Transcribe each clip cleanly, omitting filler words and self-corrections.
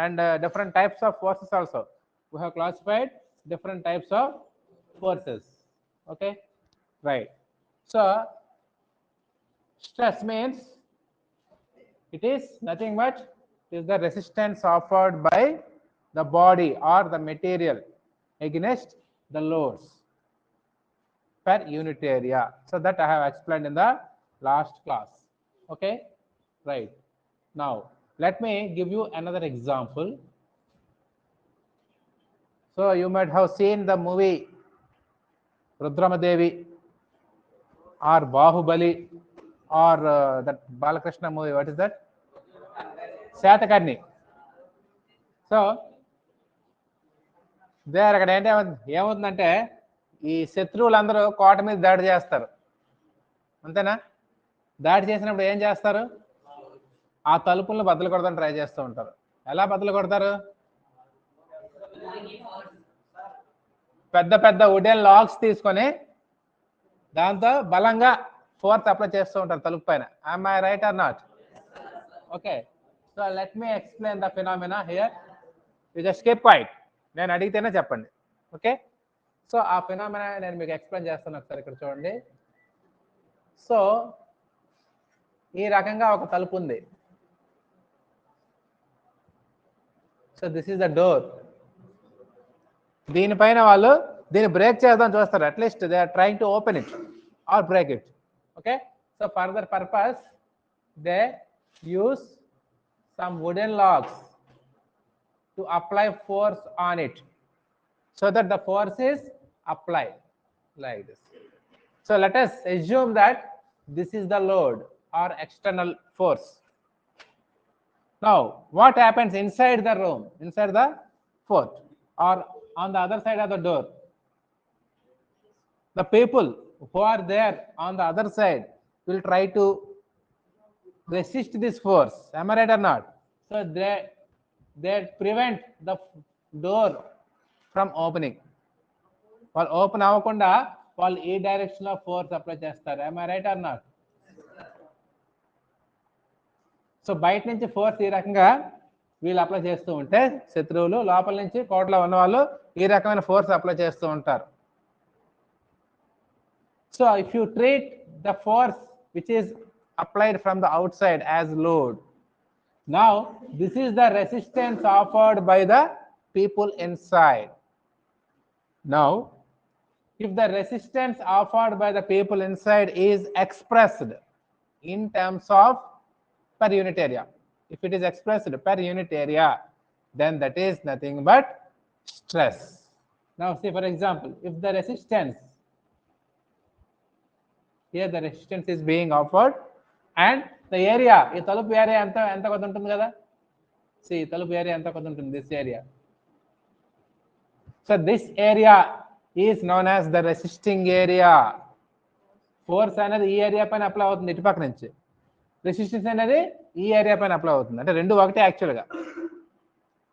and different types of forces also. We have classified different types of forces. Okay, right. So stress means it is nothing but is the resistance offered by the body or the material against the loads per unit area. So that I have explained in the last class. Okay, right. Now let me give you another example. So you might have seen the movie Rudramadevi or Bahubali or that Balakrishna movie. What is that? Shatakarni. So there అక్కడ ఏమవుతుందంటే ఈ శత్రువులందరూ కోట మీద దాడి చేస్తారు, అంతేనా? దాడి చేసినప్పుడు ఏం చేస్తారు? ఆ తలుపులను బద్దలు కొడతాను ట్రై చేస్తూ ఉంటారు. ఎలా బద్దలు కొడతారు? పెద్ద పెద్ద వుడెన్ లాగ్స్ తీసుకొని దాంతో బలంగా ఫోర్స్ అప్లై చేస్తూ ఉంటారు తలుపు పైన. am I right or not? Okay, so let me explain the phenomena here. You just keep quiet. నేను అడిగితేనే చెప్పండి. ఓకే, సో ఆ ఫినామినా నేను మీకు ఎక్స్ప్లెయిన్ చేస్తాను. ఒకసారి ఇక్కడ చూడండి. సో ఈ రకంగా ఒక తలుపు ఉంది. So this is the door. దీనిపైన వాళ్ళు దీన్ని బ్రేక్ చేద్దాం చూస్తారు. At least they are trying to open it or break it. Okay, so for that purpose they use some wooden logs to apply force on it so that the force is applied like this. So let us assume that this is the load or external force. Now what happens inside the room, inside the fort or on the other side of the door? The people who are there on the other side will try to resist this force. Am I right or not? So they prevent the door from opening. వాళ్ళు open అవ్వకుండా వాళ్ళు ఈ direction లో force apply చేస్తారు. am I right or not? So బయట నుంచి force ఈ రకంగా వీళ్ళు అప్లై చేస్తూ ఉంటే శత్రువులు లోపల నుంచి కోటలో ఉన్న వాళ్ళు ఈ రకమైన ఫోర్స్ అప్లై చేస్తూ ఉంటారు. So if you treat the force which is applied from the outside as load, now this is the resistance offered by the people inside. Now if the resistance offered by the people inside is expressed in terms of per unit area, if it is expressed per unit area, then that is nothing but stress. Now say for example, if the resistance here, the resistance is being offered and the area, ఈ తలుపు area ఎంత కొద్ది ఉంటుంది కదా. see తలుపు area ఎంత కొద్ది ఉంటుంది, this area. so this area is known as the resisting area. Force అనేది ఈ ఏరియా పైన అప్లై అవుతుంది ఇటుపక్క నుంచి, రెసిస్టెన్స్ అనేది ఈ ఏరియా పైన అప్లై అవుతుంది, అంటే రెండు ఒకటే యాక్చువల్గా.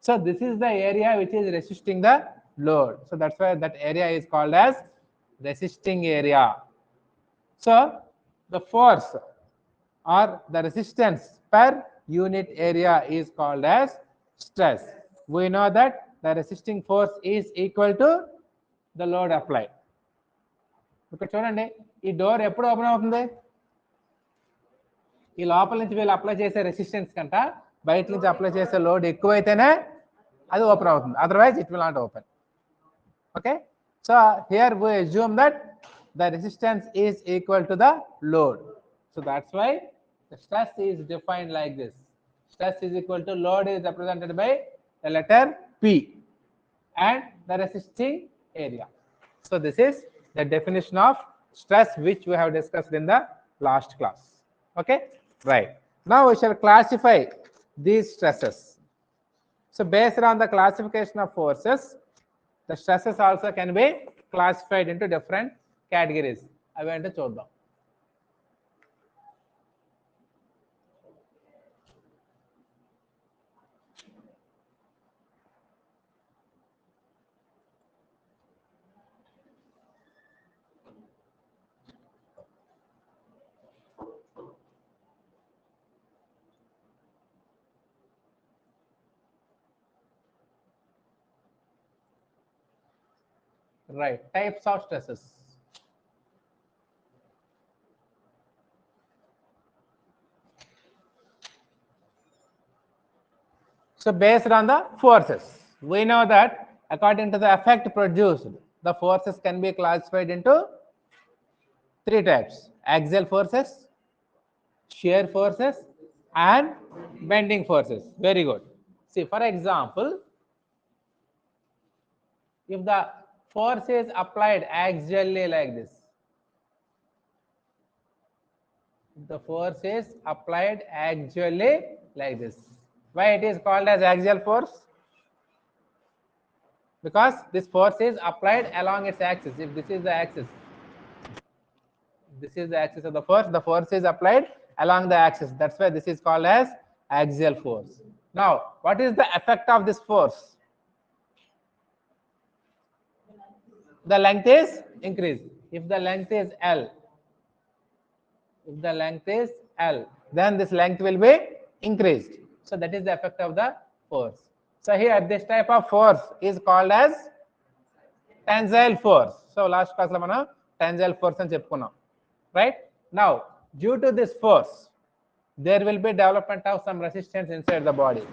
So this is the area which is resisting the load. So that's why that area is called as resisting area. So the force or the resistance per unit area is called as stress. We know that the resisting force is equal to the load applied. ఇక్కడ చూడండి, ఈ door ఎప్పుడు open అవుతుంది? ఈ లోపల నుంచి వీళ్ళు apply చేసే రెసిస్టెన్స్ కంట బయట నుంచి అప్లై చేసే లోడ్ ఎక్కువైతేనే అది ఓపెన్ అవుతుంది, otherwise it will not open. Okay, so here we assume that the resistance is equal to the load. So that's why the stress is defined like this. Stress is equal to load is represented by the letter P and the resisting area. So this is the definition of stress which we have discussed in the last class. Okay, right. Now we shall classify these stresses. So based on the classification of forces, the stresses also can be classified into different categories. అవి అంటే చూద్దాం. Right. Types of stresses. So based on the forces, we know that according to the effect produced, the forces can be classified into three types: axial forces, shear forces, and bending forces. Very good. See, for example, if the force is applied axially like this, the force is applied axially like this. Why it is called as axial force? Because this force is applied along its axis. If this is the axis, this is the axis of the force is applied along the axis. That's why this is called as axial force. Now, what is the effect of this force? The length is increased. If the length is L, then this length will be increased. So that is the effect of the force. So here this type of force is called as tensile force. So last class lo mana tensile force ani cheppukunnam. Right? Now, due to this force, there will be development of some resistance inside the body,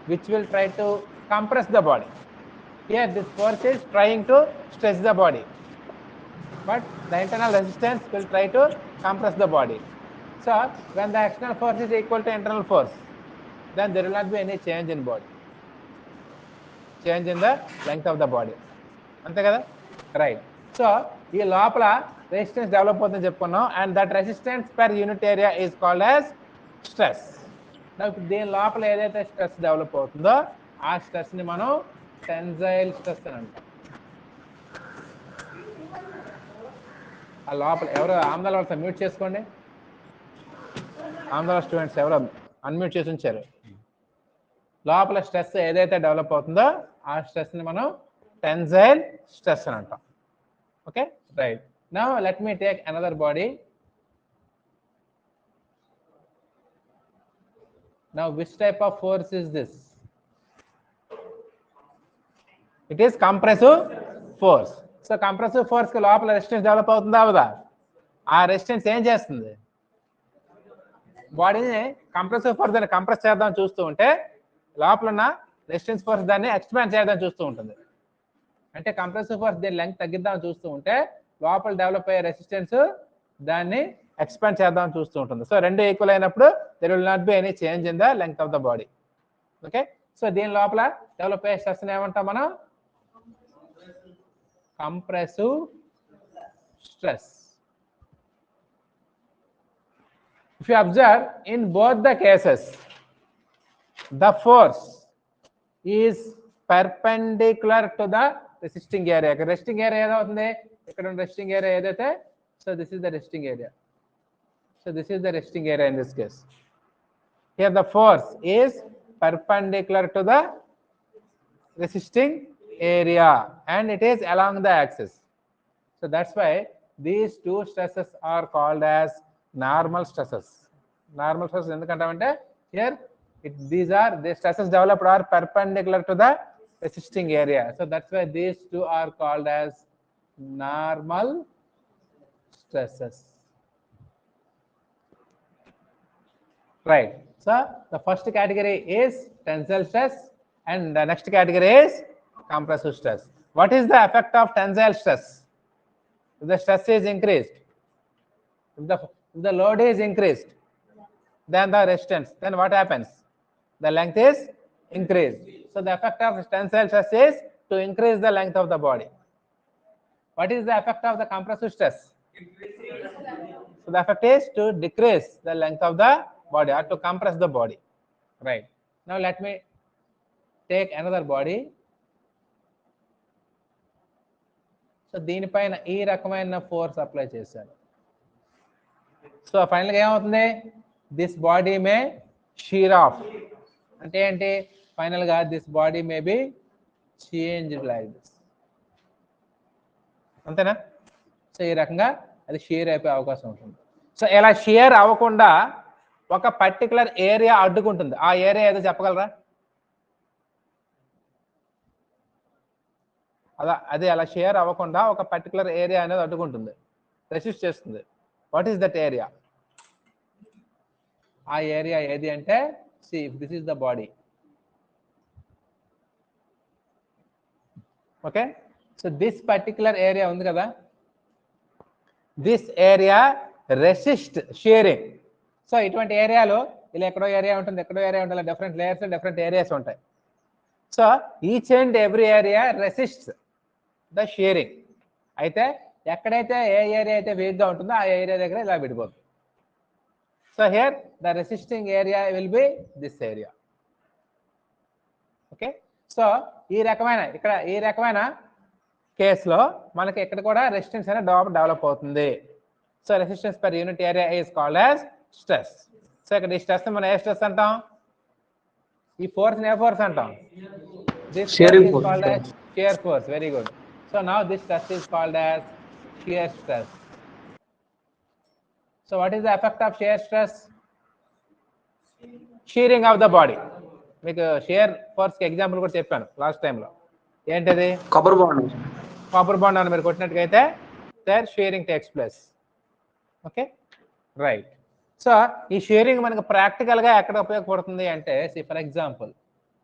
which will try to compress the body. Here this force is trying to stretch the body, but the internal resistance will try to compress the body. So when the external force is equal to internal force, then there will not be any change in body, change in the length of the body. Ante kada? Right. So ee lopala resistance develop avutundani cheppukunnam, and that resistance per unit area is called as stress. Now దీని లోపల ఏదైతే stress develop అవుతుందో ఆ stress ని మనం tensile stress అని అంటాం. ఆ లోపల ఎవరు ఆంధ్ర వాళ్ళు మ్యూట్ చేసుకోండి. ఆంధ్ర స్టూడెంట్స్ ఎవరు అన్మ్యూట్ చేసి ఉంచారు. లోపల స్ట్రెస్ ఏదైతే డెవలప్ అవుతుందో ఆ స్ట్రెస్ ని మనం టెన్సైల్ స్ట్రెస్ అని అంటాం. Okay, right. Now let me take another body. Now which type of force is this? It is compressive force. So compressive force కి లోపల రెసిస్టెన్స్ డెవలప్ అవుతుందా అవదా? ఆ రెసిస్టెన్స్ ఏం చేస్తుంది? బాడీని కంప్రెసివ్ ఫోర్స్ దాన్ని కంప్రెస్ చేద్దాం చూస్తూ ఉంటే లోపల ఉన్న రెసిస్టెన్స్ ఫోర్స్ దాన్ని ఎక్స్పాండ్ చేద్దాం చూస్తూ ఉంటుంది. అంటే కంప్రెసివ్ ఫోర్స్ దీని లెంగ్త్ తగ్గిద్దాం చూస్తూ ఉంటే లోపల డెవలప్ అయ్యే రెసిస్టెన్స్ దాన్ని ఎక్స్పాండ్ చేద్దాం చూస్తూ ఉంటుంది. సో రెండు ఈక్వల్ అయినప్పుడు there will not be any change in the length of the body. Okay, so దీని లోపల డెవలప్ అయ్యే స్ట్రెస్ ఏమంటాం మనం? Compressive stress. If you observe, in both the cases, the force is perpendicular to the resisting area. Resisting area ఏదవుతుంది? ఇక్కడ ఉన్న resisting area ఏదైతే, so this is the resisting area. So this is the resisting area in this case. Here the force is perpendicular to the resisting area and it is along the axis. So that's why these two stresses are called as normal stresses. Normal stresses endukantamante here the stresses developed are perpendicular to the resisting area. So that's why these two are called as normal stresses. Right. So the first category is tensile stress and the next category is compressive stress. What is the effect of tensile stress? If the stress is increased, if the load is increased, then the resistance, then what happens? The length is increased. So the effect of tensile stress is to increase the length of the body. What is the effect of the compressive stress? So the effect is to decrease the length of the body or to compress the body. Right. Now let me take another body. So దీనిపైన ఈ రకమైన force apply చేశారు. So ఫైనల్గా ఏమవుతుంది? This body may shear off. అంటే ఏంటి? ఫైనల్గా this body may be changed like this. అంతేనా? సో ఈ రకంగా అది షియర్ అయిపోయే అవకాశం ఉంటుంది. సో ఇలా షియర్ అవ్వకుండా ఒక పర్టికులర్ ఏరియా అడ్డుకుంటుంది. ఆ ఏరియా ఏదో చెప్పగలరా? అది అలా షేర్ అవ్వకుండా ఒక పర్టికులర్ ఏరియా అనేది అడ్డుకుంటుంది, రెసిస్ట్ చేస్తుంది. What is that area? ఆ ఏరియా ఏది అంటే, see if this is the body, okay. So this particular area ఉంది కదా, this area resist sharing. So ఇటువంటి ఏరియాలో ఇలా ఎక్కడో ఏరియా ఉంటుంది, ఎక్కడో ఏరియా ఉంటుంది, డిఫరెంట్ లేయర్స్ డిఫరెంట్ ఏరియాస్ ఉంటాయి. So each and every area resist the sharing. అయితే ఎక్కడైతే ఏ ఏరియా అయితే వీక్గా ఉంటుందో ఆ ఏరియా దగ్గర ఇలా విడిపోతుంది. So here the resisting area will be this area. Okay. So ఈ రకమైన కేసులో మనకి ఇక్కడ కూడా రెసిస్టెన్స్ అనేది డెవలప్ అవుతుంది. So resistance per unit area is called as stress. So ఇక్కడ ఈ స్ట్రెస్ మనం ఏ స్ట్రెస్ అంటాం? ఈ ఫోర్స్ ఏ ఫోర్స్ అంటాం? This Shearing is force. called as shear force. Very good. So now this stress is called as shear stress. So what is the effect of shear stress? Shearing of the body. మీకు shear force కి example కూడా చెప్పాను last టైంలో. ఏంటది? Copper bond. Copper bond అని మీరు కొట్టినట్టుగైతే there sharing takes place. Okay, right. So ఈ షేరింగ్ మనకు ప్రాక్టికల్గా ఎక్కడ ఉపయోగపడుతుంది అంటే, ఫర్ ఎగ్జాంపుల్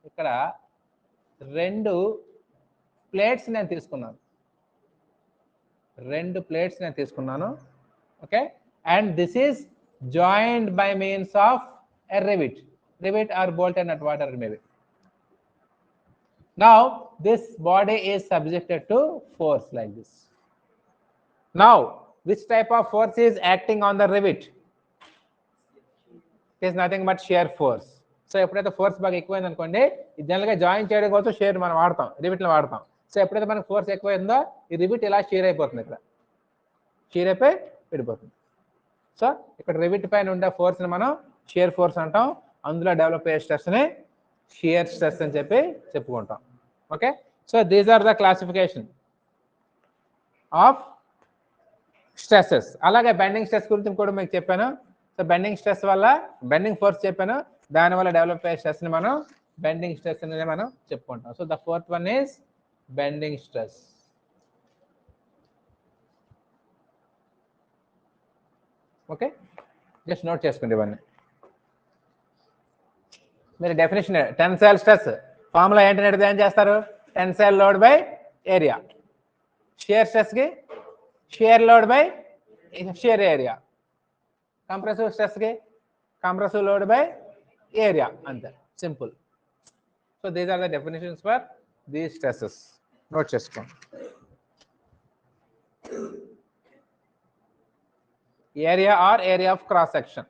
ఇక్కడ 2 ప్లేట్స్ నేను తీసుకున్నాను. Okay, and this is joined by means of a rivet or bolt and nut, whatever it may be. Now this body is subjected to force like this. Now which type of force is acting on the rivet? It is nothing but shear force. So ఎప్పుడైతే force బాగా ఎక్కువైంది అనుకోండి, జనరల్గా join చేయడం కోసం share మనం వాడతాం, రివిట్లో వాడతాం. సో ఎప్పుడైతే మనకు ఫోర్స్ ఎక్కువైందో ఈ రివిట్ ఇలా షేర్ అయిపోతుంది, ఇక్కడ షేర్ అయిపోయి విడిపోతుంది. సో ఇక్కడ రివిట్ పైన ఉండే ఫోర్స్ని మనం షేర్ ఫోర్స్ అంటాం. అందులో డెవలప్ అయ్యే స్ట్రెస్ని షియర్ స్ట్రెస్ అని చెప్పుకుంటాం. Okay, so these are the classification of stresses. అలాగే బెండింగ్ స్ట్రెస్ గురించి కూడా మీకు చెప్పాను. సో బెండింగ్ స్ట్రెస్ వల్ల బెండింగ్ ఫోర్స్ చెప్పాను, దానివల్ల డెవలప్ అయ్యే స్ట్రెస్ని మనం బెండింగ్ స్ట్రెస్ అనేది మనం చెప్పుకుంటాం. So the fourth one is bending stress. Okay, just note చేసుకోండి ఇవన్నీ. మీరు డెఫినేషన్ టెన్సైల్ స్ట్రెస్ ఫార్ములా ఏంటనేది ఏం చేస్తారు? Tensile load by area. Shear స్ట్రెస్కి shear load by shear area. Compressive స్ట్రెస్కి కంప్రెసివ్ లోడ్ బై ఏరియా, అంతే, simple. So these are the definitions for these stresses. Note చేసుకోండి. Area or area of cross section.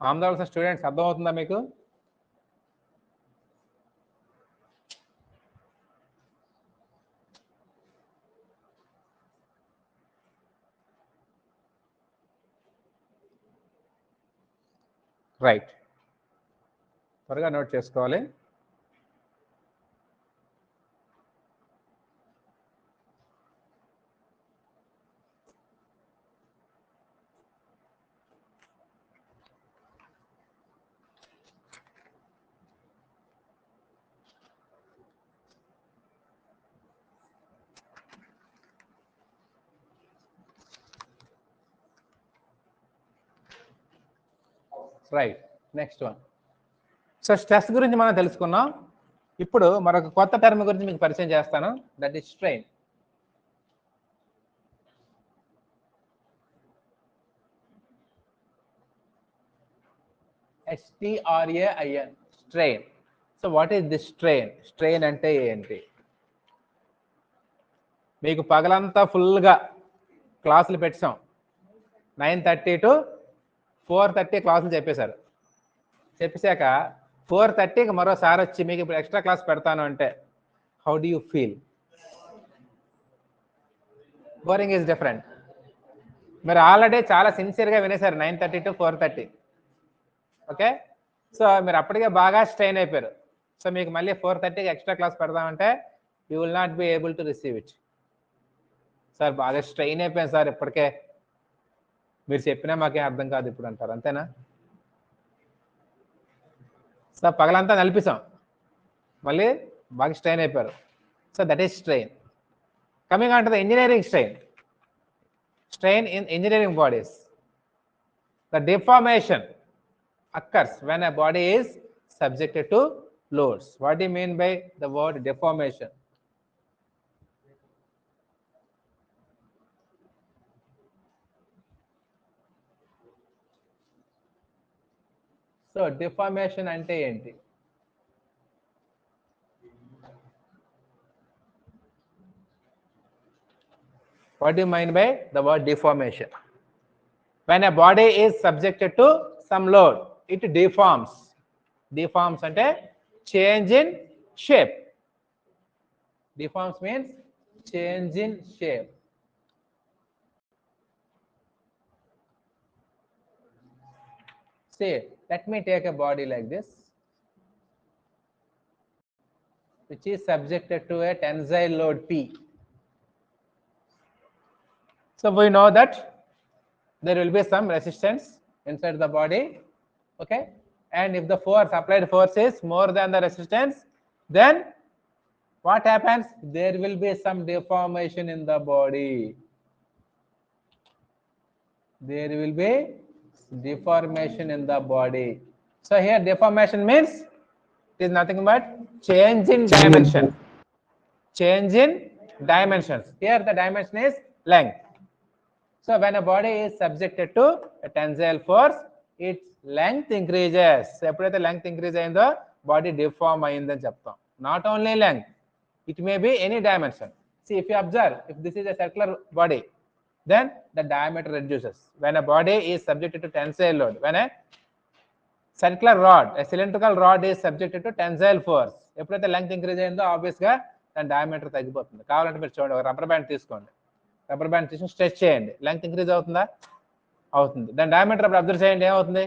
ఆంధ్రవలసిన students అర్థమవుతుందా మీకు? Right, త్వరగా note చేసుకోవాలి. Right, next one. So stress గురించి మనం తెలుసుకున్నాం. ఇప్పుడు మరొక కొత్త టర్మ్ గురించి మీకు పరిచయం చేస్తాను, that is strain. STRAIN, strain. So what is this strain? Strain అంటే ఏంటి? మీకు పగలంతా ఫుల్గా క్లాసులు పెట్టాం, 9:30 to 4:30 క్లాసులు చెప్పేశారు. చెప్పేశాక 4:30కి మరోసారి వచ్చి మీకు ఇప్పుడు ఎక్స్ట్రా క్లాస్ పెడతాను అంటే how do you feel? Boring is different. మీరు ఆల్రెడీ చాలా సిన్సియర్గా వినేశారు 9:30 to 4:30. ఓకే, సో మీరు అప్పటికే బాగా స్ట్రెయిన్ అయిపోయారు. సో మీకు మళ్ళీ 4:30కి ఎక్స్ట్రా క్లాస్ పెడదామంటే you will not be able to receive it. Sir బాగా స్ట్రెయిన్ అయిపోయాను సార్ ఇప్పటికే, మీరు చెప్పినా మాకేం అర్థం కాదు ఇప్పుడు అంటారు, అంతేనా? సో పగలంతా నలిపిస్తాం, మళ్ళీ బాగా స్ట్రెయిన్ అయిపోయారు. So that is strain. Coming on to the engineering strain in engineering bodies. The deformation occurs when a body is subjected to loads. What do you mean by the word deformation? So deformation ante enti? What do you mean by the word deformation? When a body is subjected to some load, it deforms. Deforms ante change in shape. Deforms means change in shape. Say, let me take a body like this, which is subjected to a tensile load P. So we know that there will be some resistance inside the body, okay? And if the applied force is more than the resistance, then what happens? There will be some deformation in the body. There will be deformation in the body. So here deformation means it is nothing but change in dimension. Change in dimensions. Here the dimension is length. So when a body is subjected to a tensile force, its length increases. ఎప్పుడైతే length increase అయిందో body deform అయిందని చెప్తాం. Not only length, it may be any dimension. See, if you observe, if this is a circular body, then the diameter reduces. When a body is subjected to tensile load, when a circular rod, a cylindrical rod is subjected to tensile force, ఎప్పుడైతే length increase అయిందో obvious గా దాని diameter తగ్గిపోతుంది. కావాలంటే మీరు చూడండి, ఒక rubber band తీసుకోండి, రబ్బర్ బ్యాండ్ తీసుకుని స్ట్రెచ్ చేయండి, లెంగ్త్ ఇంక్రీజ్ అవుతుందా? అవుతుంది. దాని డయామీటర్ అప్పుడు అబ్జర్వ్ చేయండి, ఏమవుతుంది?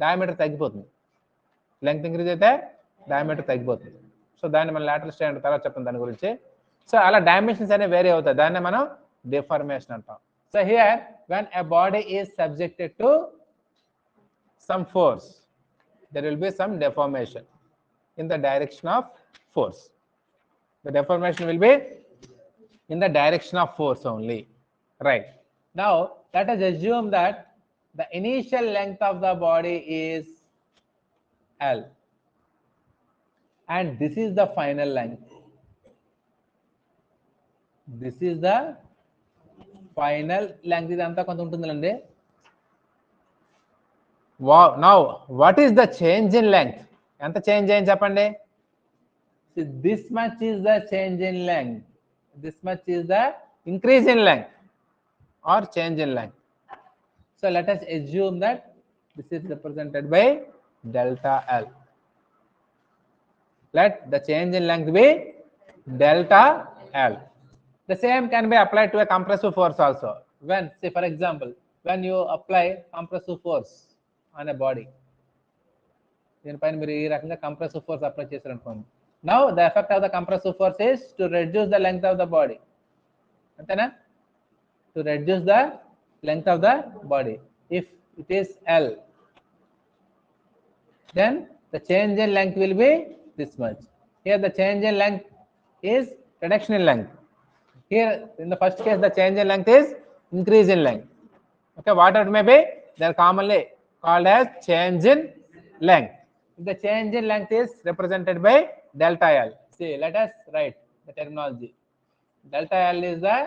డయామీటర్ తగ్గిపోతుంది. లెంగ్త్ ఇంక్రీజ్ అయితే డయామీటర్ తగ్గిపోతుంది. సో దాన్ని మనం లాటరల్ స్ట్రెయిన్ తర్వాత చెప్తాం దాని గురించి. సో అలా డైమెన్షన్స్ అనేవి వేరే అవుతాయి, దాన్ని మనం డిఫార్మేషన్ అంటాం. So here when a body is subjected to some force, there will be some deformation in the direction of force. The deformation will be in the direction of force only, right? Now let us assume that the initial length of the body is L and this is the final length. This is the final length. ఇదంతా కొంత ఉంటుందండి. Wow, now what is the change in length? ఎంత change అయ్యింది చెప్పండి. This much is the change in length. This much is the increase in length or change in length. So let us assume that this is represented by delta L. Let the change in length be delta L. The same can be applied to a compressive force also. When, say for example, when you apply compressive force on a body, దీనిపైన మీరు ఈ రకంగా compressive force apply చేశారు అనుకోండి. Now the effect of the compressive force is to reduce the length of the body. అంతేనా? To reduce the length of the body. If it is L, then the change in length will be this much. Here the change in length is reduction in length. Here in the first case the change in length is increase in length. Okay, whatever it may be, they are commonly called as change in length. If the change in length is represented by delta L, see, let us write the terminology. Delta L is the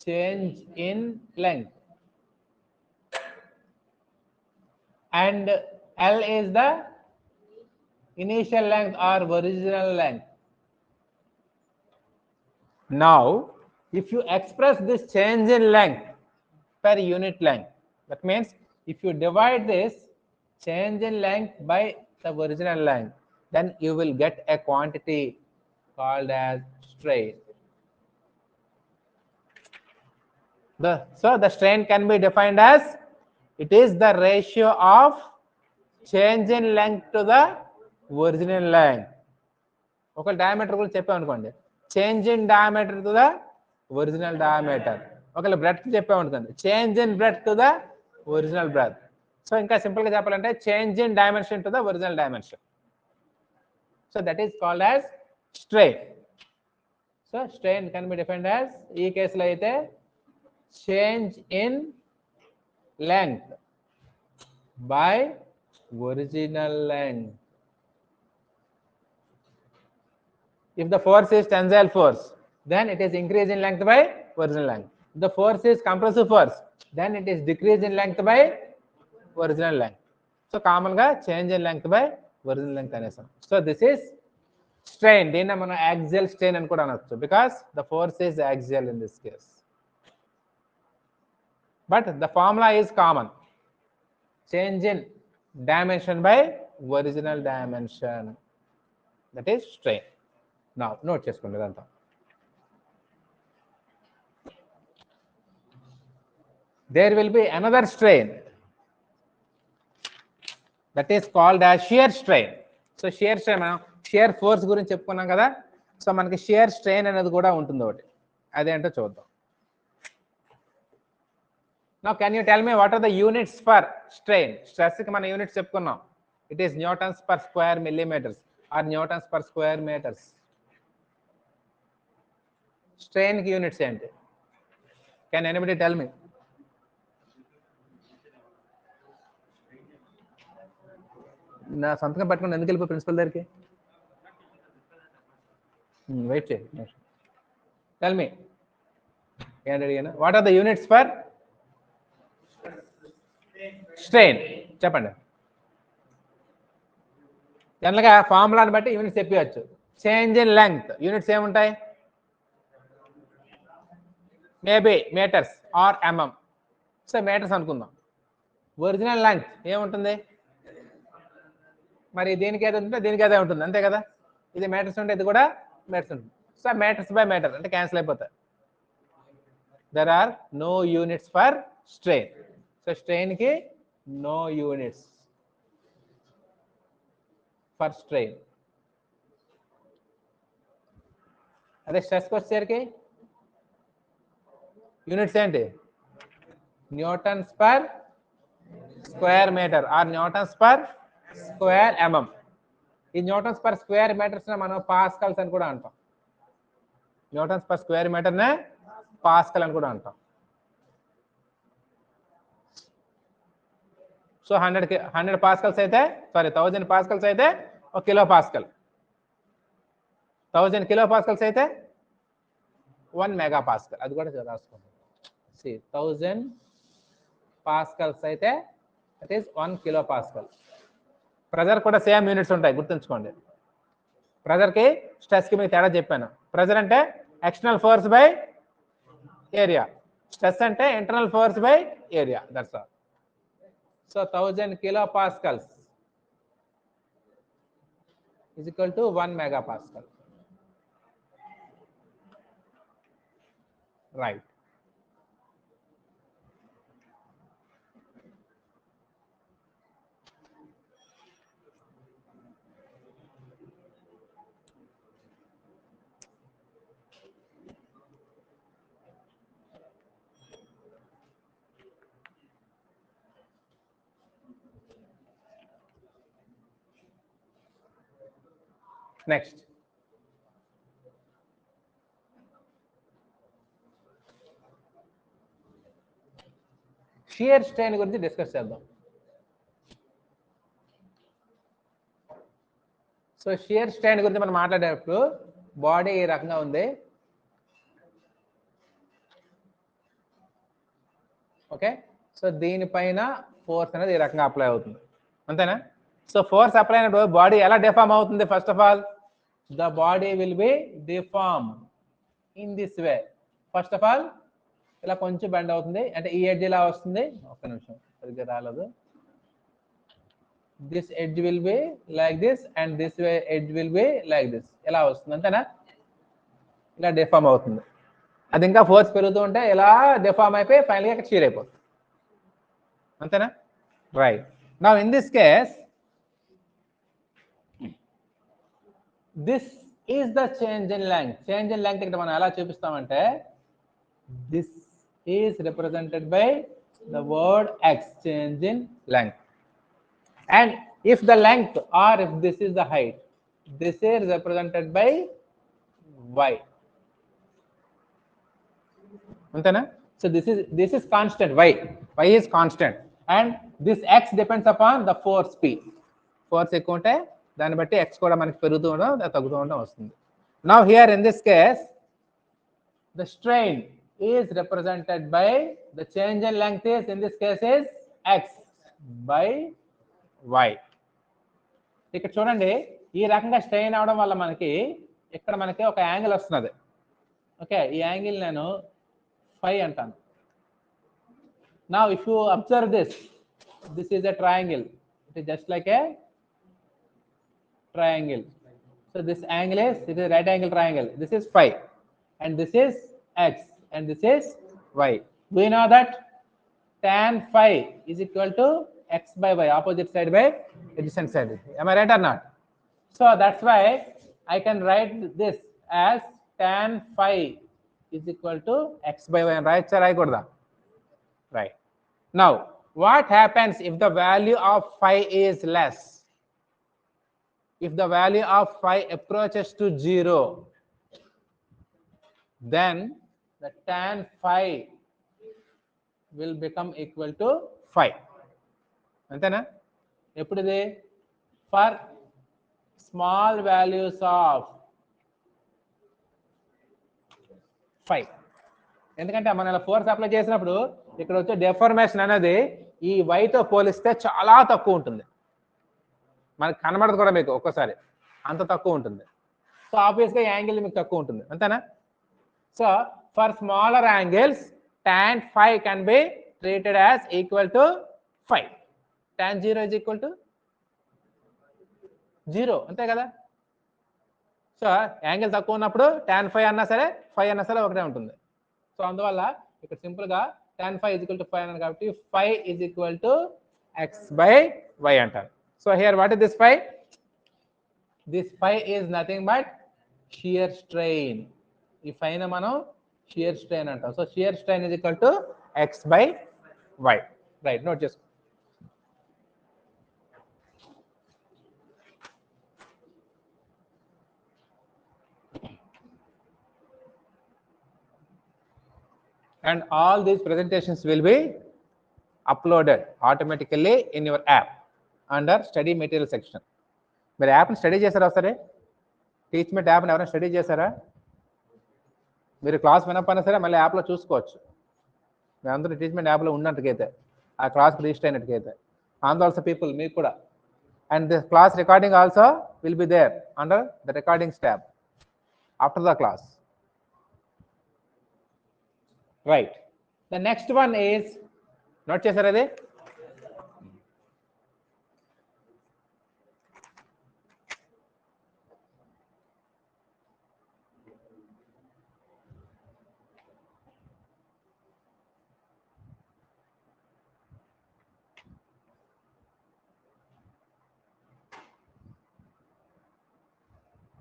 change in length and L is the initial length or original length. Now if you express this change in length per unit length, that means if you divide this change in length by the original length, then you will get a quantity called as strain. So the strain can be defined as it is the ratio of change in length to the original length. ఒక diameter గురించి చెప్పామనుకోండి, change in diameter to the original diameter. ఒకవేళ breadth చెప్పామనుకోండి, change in breadth to the original breadth. So ఇంకా simple గా చెప్పాలంటే change in dimension to the original dimension. So that is called as strain. So strain can be defined as ఈ కేసులో అయితే change in length by original length. If the force is tensile force, then it is increase in length by original length. If the force is compressive force, then it is decrease in length by original length. So common ga change in length by original length అనేసాం. So this is strain. దీన్ని మనం axial strain అని కూడా అనొచ్చు because the force is axial in this case. But the formula is common. Change in dimension by original dimension. That is strain. Now note చేసుకోండి ఇదంతా. There will be another strain that is called as shear strain. So shear strain మనం shear force గురించి చెప్పుకున్నాం కదా, so మనకి shear strain అనేది కూడా ఉంటుంది ఒకటి, అదేంటో చూద్దాం. Now can you tell me what are the units for strain? Stress కి మన యూనిట్స్ చెప్పుకున్నాం. It is newtons per square millimeters or newtons per square meters. Strain కి యూనిట్స్ ఏంటి? Can anybody tell me? నా సంతకం పట్టుకుని ఎందుకు వెళ్ళిపో ప్రిన్సిపల్ దగ్గరికి? వెయిట్ చేయి. టెల్ మీ, ఏంటి అడిగాను? What are the units for strain? చెప్పండి. జనరల్గా ఫార్ములాని బట్టి యూనిట్స్ చెప్పవచ్చు. చేంజ్ ఇన్ లెంగ్త్ యూనిట్స్ ఏముంటాయి? Maybe metres or mm. So metres అనుకుందాం. ఒరిజినల్ లెంగ్త్ ఏముంటుంది? మరి దీనికి ఏదో ఉంటే దీనికి అదే ఉంటుంది, అంతే కదా. ఇది మీటర్స్ ఉంటే ఇది కూడా మీటర్స్ ఉంటుంది. సో మీటర్స్ బై మీటర్ అంటే క్యాన్సిల్ అయిపోతాయి. There are no units for strain. So strain కి నో యూనిట్స్ ఫర్ స్ట్రెయిన్. అదే స్ట్రెస్కి వచ్చేసరికి యూనిట్స్ ఏంటి? Newtons per square metre or newtons per square mm. ఈ న్యూటన్స్ పర్ స్క్వేర్ మీటర్స్ మనం pascals అని కూడా అంటాం. న్యూటన్స్ పర్ స్క్వేర్ మీటర్ నే పాస్కల్ అని కూడా అంటాం. సో 100 పాస్కల్స్ అయితే, సారీ 1000 పాస్కల్స్ అయితే 1 కిలో పాస్కల్. 1000 కిలో పాస్కల్స్ అయితే 1 మెగా పాస్కల్. అది కూడా రాసుకోండి. 1000 పాస్కల్స్ అయితే that is 1 kilo pascal. Pressure కూడా సేమ్ యూనిట్స్ ఉంటాయి, గుర్తుంచుకోండి. ప్రెజర్కి స్ట్రెస్కి మీకు తేడా చెప్పాను. ప్రెజర్ అంటే external force by area, stress అంటే internal force by area, that's all. So 1000 kilo pascals is equal to 1 megapascal. Right. Next. Shear strain గురించి డిస్కస్ చేద్దాం. సో షియర్ స్ట్రెయిన్ గురించి మనం మాట్లాడేటప్పుడు బాడీ ఈ రకంగా ఉంది. ఓకే, సో దీనిపైన ఫోర్స్ అనేది ఈ రకంగా అప్లై అవుతుంది, అంతేనా? సో ఫోర్స్ అప్లై అయినప్పుడు బాడీ ఎలా డిఫార్మ్ అవుతుంది? First of all the body will be deformed in this way. First of all ఇలా కొంచెం బెండ్ అవుతుంది, అంటే ఈ ఎడ్జ్ ఇలా వస్తుంది. ఒక్క నిమిషం, సరిగ్గా రాలేదు. This edge will be like this and this edge will be like this, ఇలా వస్తుంది, అంతేనా? ఇలా డిఫార్మ్ అవుతుంది. అది ఇంకా ఫోర్స్ పెరుగుతూ ఉంటే ఇలా డిఫార్మ్ అయిపోయి ఫైనల్గా ఇక్కడ షీర్ అయిపోతుంది. అంతేనా? Right. Now in this case this is the change in length. Change in length ఇక్కడ మనం ఎలా చూపిస్తామంటే this is represented by the word x, change in length. And if the length or if this is the height, this is represented by y. Antena? So this is constant, y is constant, and this x depends upon the force p. Force ఎక్కువ ఉంటే దాన్ని బట్టి x కూడా మనకి పెరుగుతూ ఉండడం తగ్గుతూ ఉండడం వస్తుంది. Now here in this case the strain is represented by the change in length is in this case is x by y. ఇక్కడ చూడండి, ఈ రకంగా స్ట్రెయిన్ అవడం వల్ల మనకి ఇక్కడ మనకి ఒక యాంగిల్ వస్తున్నది. ఓకే, ఈ యాంగిల్ నేను phi అంటాను. Now if you observe this is a triangle. It is just like a triangle. So this angle is, it is a right angle triangle. This is phi and this is x and this is y. We know that tan phi is equal to x by y, opposite side by adjacent side. Am I right or not? So that's why I can write this as tan phi is equal to x by y. Right, sir? I got that. Right. Now, what happens if the value of phi is less? If the value of phi approaches to 0, then the tan phi will become equal to phi. Antena? Eppudide? For small values of phi. ఎందుకంటే మనం ఇలా force apply చేసినప్పుడు ఇక్కడ వచ్చే డెఫార్మేషన్ అనేది ఈ y తో పోలిస్తే చాలా తక్కువ ఉంటుంది. మనకు కనబడదు కూడా మీకు ఒక్కోసారి, అంత తక్కువ ఉంటుంది. సో ఆబ్వియస్గా ఈ యాంగిల్ మీకు తక్కువ ఉంటుంది. అంతేనా? So for smaller angles tan phi can be treated as equal to phi. Tan 0 is equal to 0, అంతే కదా? సో యాంగిల్ తక్కువ ఉన్నప్పుడు tan phi అన్నా సరే phi అన్నా సరే ఒకటే ఉంటుంది. సో అందువల్ల ఇక్కడ సింపుల్గా tan phi is equal to phi అన్నాను కాబట్టి phi is equal to x by y అంటారు. So here what is this phi? This phi is nothing but shear strain. ఈ phi ని మనం shear strain అంటాం. So shear strain is equal to x by y. Right, note చేసుకో. And all these presentations will be uploaded automatically in your app under study material section. మీరు యాప్ని study చేశారా? సరే, టీచ్మెంట్ యాప్ని ఎవరైనా స్టడీ చేశారా? మీరు క్లాస్ వినకపోయినా సరే మళ్ళీ యాప్లో చూసుకోవచ్చు. మీ అందరూ టీచ్మెంట్ యాప్లో ఉన్నట్టుకైతే, ఆ క్లాస్కి రిజిస్టర్ అయినట్టుకైతే. అండ్ ఆల్సో పీపుల్ మీకు కూడా. And this class recording also will be there under the recordings tab after the class. Right. The next one is, note chesara ade,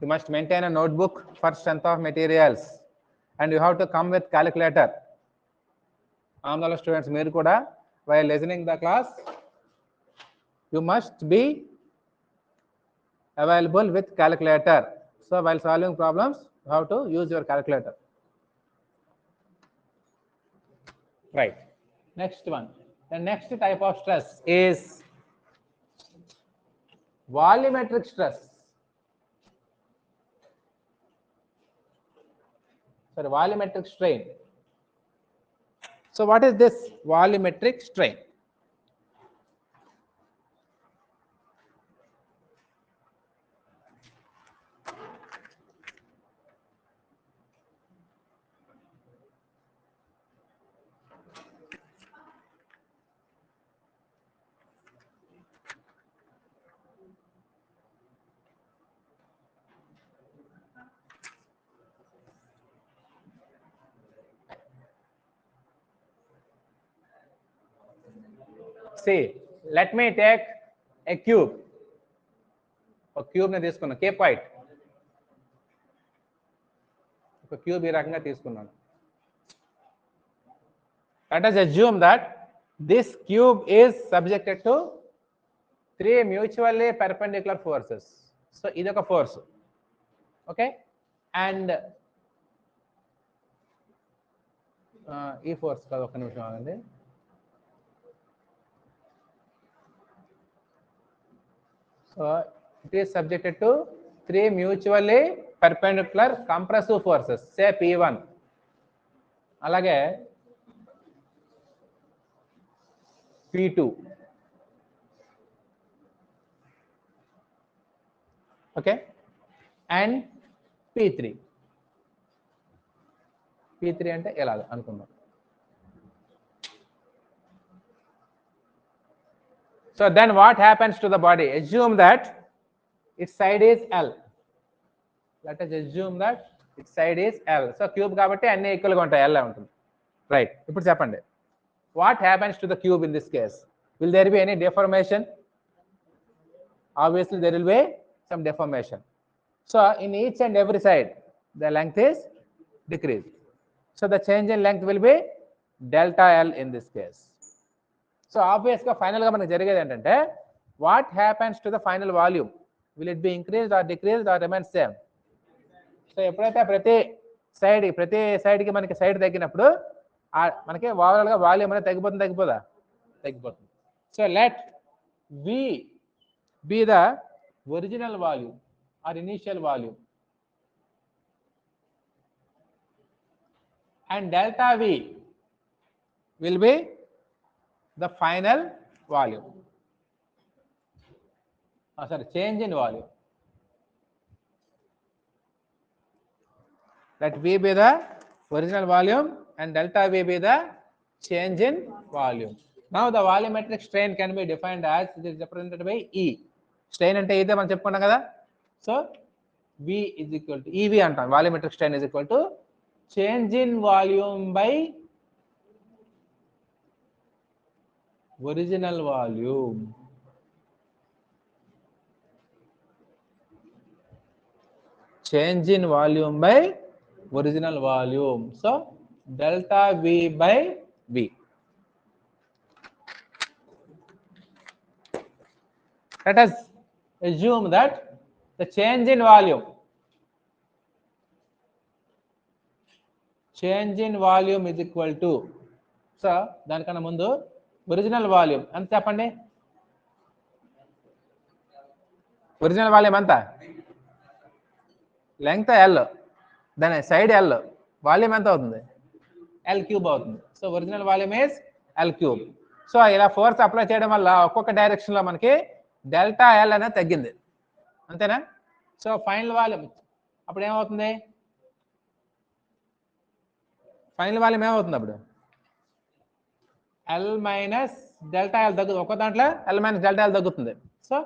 you must maintain a notebook for strength of materials and you have to come with calculator. All students, మీరు కూడా while listening the class you must be available with calculator. So while solving problems you have to use your calculator. Right. Next one, the next type of stress is volumetric stress. Sorry, volumetric strain. So what is this volumetric strain? see, let me take a cube. ఒక cube ని తీసుకున్నాను, Cape white. ఒక cube ఈ రకంగా తీసుకున్నాను. Let us assume that this cube is subjected to 3 mutually perpendicular forces. So ఇది ఒక force. Okay, and ఈ ఫోర్స్ కాదు, ఒక నిమిషం ఆగండి. So it is subjected to 3 mutually perpendicular compressive forces, say P1. అలాగే P2. Okay, and P3. P3 అంటే ఎలా అనుకుందాం. So then what happens to the body? Assume that its side is L. Let us assume that its side is L. So cube కాబట్టి అన్ని equal గా ఉంటాయి, L ఉంటుంది. Right, ఇప్పుడు చెప్పండి, what happens to the cube in this case? Will there be any deformation? Obviously there will be some deformation. So in each and every side the length is decreased. So the change in length will be delta L in this case. So obviously final గా మనకు జరిగేది ఏంటంటే, what happens to the final volume? Will it be increased or decreased or remain same? So ఎప్పుడైతే ప్రతి సైడ్కి మనకి side తగ్గినప్పుడు మనకి ఓవరాల్గా వాల్యూమ్ అనేది తగ్గిపోదా? తగ్గిపోతుంది. So let V be the original volume or initial volume, and delta V will be the final volume. Change in volume. Let V be the original volume and delta V be the change in volume. Now the volumetric strain can be defined as, it is represented by E. Strain అంటే ఇదే మనం చెప్పుకున్నాం కదా. So V is equal to EV అంటాం. Volumetric strain is equal to change in volume by original volume. Change in volume by original volume. So delta V by V. Let us assume that the change in volume is equal to, so దానికన్నా ముందు original volume ఎంత చెప్పండి. Original volume ఎంత? Length L, దాని side L, volume ఎంత అవుతుంది? L cube అవుతుంది. So original volume is L cube. So ఇలా ఫోర్స్ అప్లై చేయడం వల్ల ఒక్కొక్క డైరెక్షన్ లో మనకి డెల్టా L అనేది తగ్గింది, అంతేనా? సో ఫైనల్ వాల్యూమ్ అప్పుడు ఏమవుతుంది? ఫైనల్ వాల్యూమ్ ఏమవుతుంది అప్పుడు? L మైనస్ డెల్టా L తగ్గుతుంది. ఒక్క దాంట్లో L మైనస్ డెల్టా L తగ్గుతుంది. So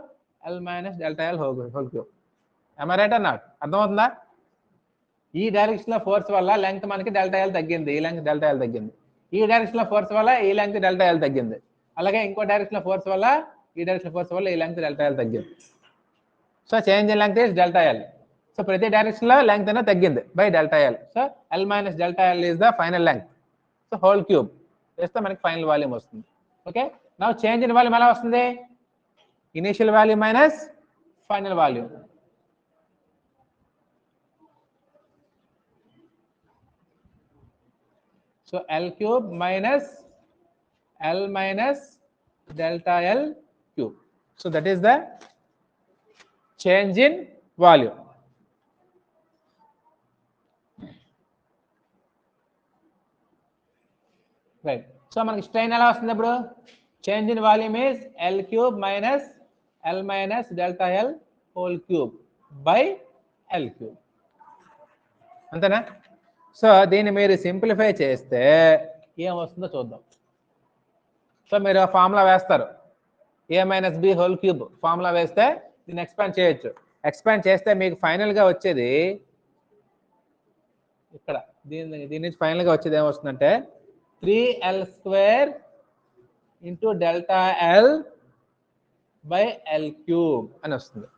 L minus delta L whole cube. am I right or not? అర్థమవుతుందా? ఈ డైరెక్షన్ లో ఫోర్స్ వల్ల లెంగ్త్ మనకి డెల్టా L తగ్గింది, ఈ లెంగ్త్ డెల్టా L తగ్గింది. ఈ డైరెక్షన్ లో ఫోర్స్ వల్ల ఈ లెంగ్త్ డెల్టా L తగ్గింది. అలాగే ఇంకో డైరెక్షన్ లో ఫోర్స్ వల్ల ఈ డైరెక్షన్ ఫోర్స్ వల్ల ఈ లెంగ్త్ డెల్టా L తగ్గింది. So change in length is delta L. So ప్రతి డైరెక్షన్ లో లెంగ్త్ అనేది తగ్గింది by delta L. So L minus delta L is the final length. So whole cube చేస్తే మనకి ఫైనల్ వాల్యూమ్ వస్తుంది. Okay, now change in volume ఎలా వస్తుంది? Initial volume minus final volume. So L cube minus L minus delta L cube. So that is the change in volume. Right. So మనకి strain ఎలా వస్తుంది ఇప్పుడు? Change in volume is L cube minus L minus delta L whole cube by L cube. అంతేనా? So దీన్ని మీరు simplify చేస్తే ఏం వస్తుందో చూద్దాం. సో మీరు ఫార్ములా వేస్తారు, A minus B whole cube formula వేస్తే దీన్ని ఎక్స్పాండ్ చేయొచ్చు. ఎక్స్పాండ్ చేస్తే మీకు ఫైనల్గా వచ్చేది ఇక్కడ దీని నుంచి ఫైనల్గా వచ్చేది ఏమొస్తుందంటే 3L² into delta L by L cube అని వస్తుంది.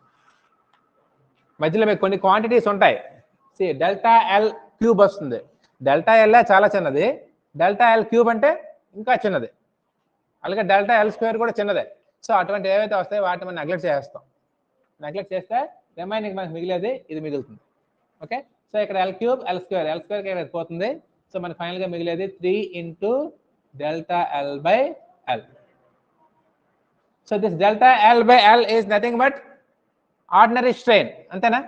మధ్యలో మీకు కొన్ని క్వాంటిటీస్ ఉంటాయి. సి డెల్టా ఎల్ క్యూబ్ వస్తుంది. డెల్టా ఎల్ చాలా చిన్నది, డెల్టా ఎల్ క్యూబ్ అంటే ఇంకా చిన్నది, అలాగే డెల్టా ఎల్ స్క్వేర్ కూడా చిన్నదే. సో అటువంటి ఏవైతే వస్తాయో వాటిని మనం నెగ్లెక్ట్ చేస్తాం. నెగ్లెక్ట్ చేస్తే రిమైనింగ్ మనకి మిగిలేది ఇది మిగులుతుంది. ఓకే, సో ఇక్కడ ఎల్ క్యూబ్ ఎల్ స్క్వేర్ ఇక్కడ పోతుంది. సో మనకి ఫైనల్గా మిగిలేది 3 into delta L by L. So this delta L by L is nothing but ordinary strain, అంతేనా?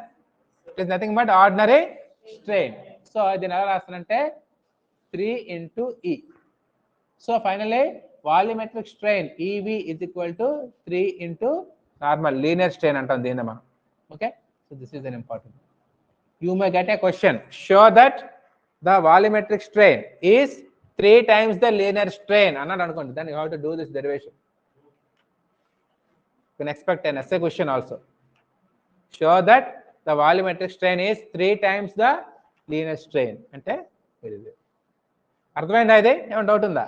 It is nothing but ordinary strain. So దీని ఎలా రాస్తానంటే 3 into E. So finally volumetric strain EV is equal to 3 into normal linear strain అంటాం దీన్ని మనం. Okay, so this is an important. You may get a question, show that the volumetric strain is 3 times the linear strain అన్నాడు అనుకోండి, then you have to do this derivation. You can expect an essay question also. Show that the volumetric strain is 3 times the linear strain అంటే అర్థమైందా? ఇది ఏమైనా doubt ఉందా?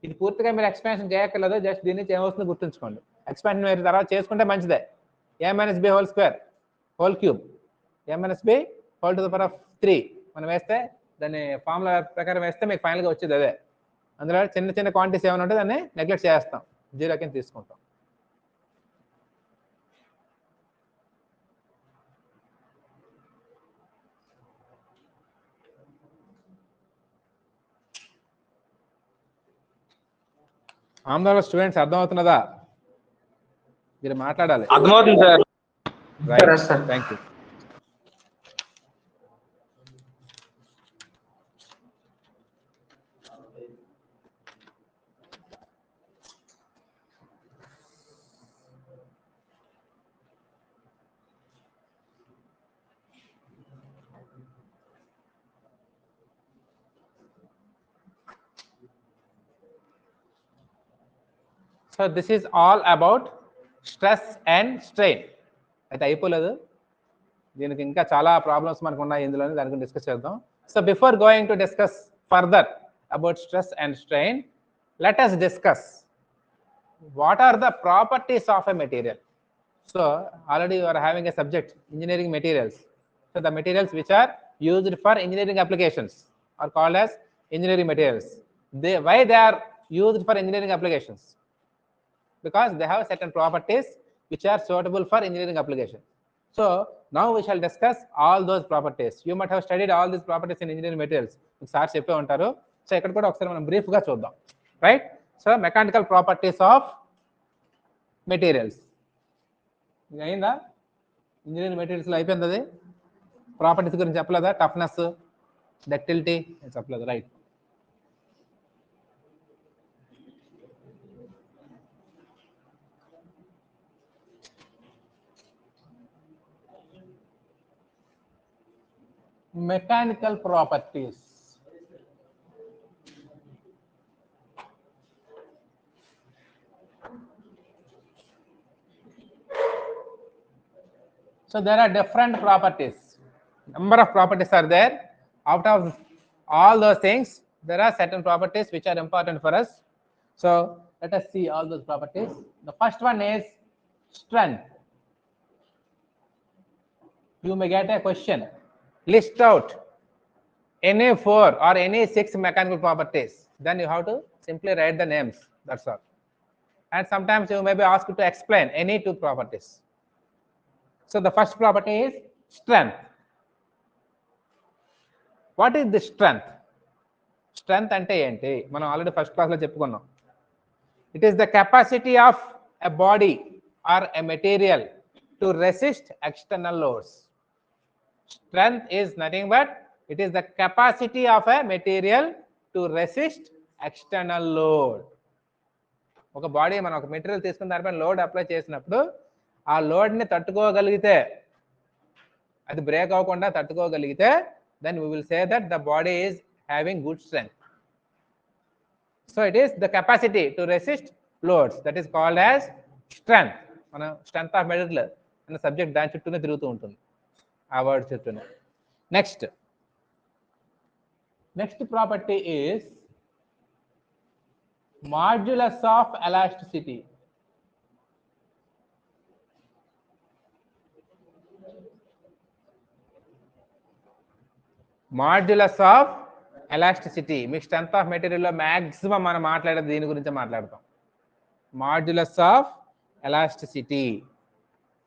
ఇది పూర్తిగా మీరు ఎక్స్పాన్షన్ చేయక్కర్లేదు, జస్ట్ దీని నుంచి ఏమవుతుందో గుర్తుంచుకోండి. ఎక్స్పాన్షన్ మీరు తర్వాత చేసుకుంటే మంచిదే. a minus b whole square whole cube a minus b whole to the power of 3 మనం వేస్తే దాన్ని ఫార్ములా ప్రకారం వేస్తే మీకు ఫైనల్గా వచ్చేది అదే. అందులో చిన్న చిన్న క్వాంటిటీస్ ఏమైనా ఉంటే దాన్ని నెగ్లెక్ట్ చేస్తాం, జీరో కింద తీసుకుంటాం. ఆంధ్రలో స్టూడెంట్స్ అర్థమవుతున్నదా? మీరు మాట్లాడాలి. అర్థమవుతుంది sir. Right, thank you. So this is all about stress and strain. అయితే అయిపోలేదు, దీనికి ఇంకా చాలా ప్రాబ్లమ్స్ మనకు ఉన్నాయి ఇందులోనే, దాని గురించి డిస్కస్ చేద్దాం. So before going to discuss further about stress and strain, let us discuss what are the properties of a material. So already you are having a subject engineering materials. So the materials which are used for engineering applications are called as engineering materials. Why they are used for engineering applications? Because they have certain properties which are suitable for engineering application. So now we shall discuss all those properties. You might have studied all these properties in engineering materials. Sir చెప్పే ఉంటారు. So ఇక్కడ కూడా ఒకసారి మనం brief గా చూద్దాం. Right, so mechanical properties of materials అయిందా? Engineering మెటీరియల్స్లో అయిపోయింది అది. ప్రాపర్టీస్ గురించి చెప్పలేదా? టఫ్నెస్, డక్టిలిటీ చెప్పలేదు. Right, mechanical properties. So there are different properties. Number of properties are there. Out of all those things, there are certain properties which are important for us. So let us see all those properties. The first one is strength. You may get a question. List out any 4 or any 6 mechanical properties. Then you have to simply write the names. That's all. And sometimes you may be asked to explain any 2 properties. So the first property is strength. What is the strength? Strength ante enti మనం already first class లో చెప్పుకున్నాం. It is the capacity of a body or a material to resist external loads. Strength is nothing but it is the capacity of a material to resist external load. ఒక body మనం ఒక material తీసుకున్న దానిపైన load apply చేసినప్పుడు ఆ లోడ్ని తట్టుకోగలిగితే, అది break అవ్వకుండా తట్టుకోగలిగితే, then we will say that the body is having good strength. So it is the capacity to resist loads, that is called as strength. మన స్ట్రెంత్ ఆఫ్ మెటీరియల్ అనే subject దాని చుట్టూనే తిరుగుతూ ఉంటుంది, ఆ వర్డ్ చుట్టూనే. Next property is modulus of elasticity. Modulus of elasticity. మీకు strength of మెటీరియల్లో maximum మనం మాట్లాడేది దీని గురించి మాట్లాడతాం. Modulus of elasticity.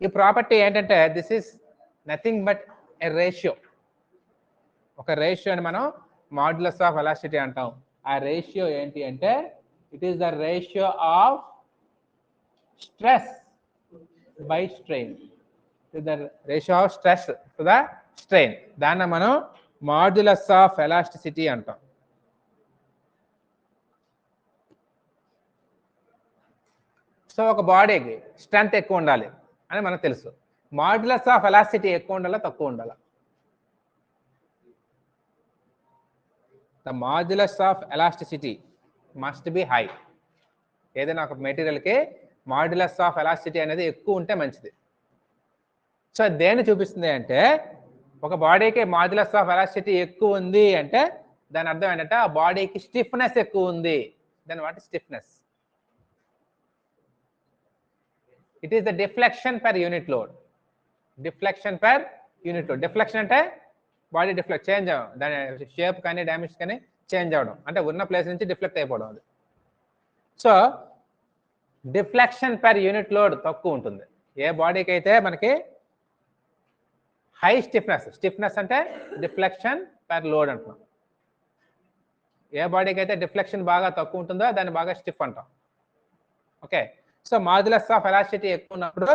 ఈ ప్రాపర్టీ ఏంటంటే this is nothing but a ratio. ఒక రేషియోని మనం మాడ్యులస్ ఆఫ్ ఎలాస్టిసిటీ అంటాం. ఆ రేషియో ఏంటి అంటే it is the ratio of stress by strain. The ratio of stress to the strain. దాన్ని మనం మాడ్యులస్ ఆఫ్ ఎలాస్టిసిటీ అంటాం. సో ఒక బాడీకి స్ట్రెంత్ ఎక్కువ ఉండాలి అని మనకు తెలుసు. మాడ్యులస్ ఆఫ్ ఎలాస్టిసిటీ ఎక్కువ ఉండాలా తక్కువ ఉండాలా? The modulus of elasticity must be high. ఏదైనా ఒక మెటీరియల్కి మాడ్యులస్ ఆఫ్ ఎలాస్టిసిటీ అనేది ఎక్కువ ఉంటే మంచిది. సో దేన్ని చూపిస్తుంది అంటే ఒక బాడీకి మాడ్యులస్ ఆఫ్ ఎలాస్టిసిటీ ఎక్కువ ఉంది అంటే దాని అర్థం ఏంటంటే ఆ బాడీకి స్టిఫ్నెస్ ఎక్కువ ఉంది. దాని what stiffness? It is the deflection per unit load. Deflection per unit load. Deflection అంటే బాడీ డిఫ్లెక్ట్ చేంజ్ అవ్వడం, దాని షేప్ కానీ డ్యామేజ్ కానీ చేంజ్ అవ్వడం, అంటే ఉన్న ప్లేస్ నుంచి డిఫ్లెక్ట్ అయిపోవడం అది. So deflection per unit load తక్కువ ఉంటుంది. ఏ బాడీకి అయితే మనకి హై స్టిఫ్నెస్, స్టిఫ్నెస్ అంటే డిఫ్లెక్షన్ పర్ లోడ్ అంటున్నాం. ఏ బాడీకి అయితే డిఫ్లెక్షన్ బాగా తక్కువ ఉంటుందో దాన్ని బాగా స్టిఫ్ అంటాం. Okay. So modulus of elasticity ఎక్కువ ఉన్నప్పుడు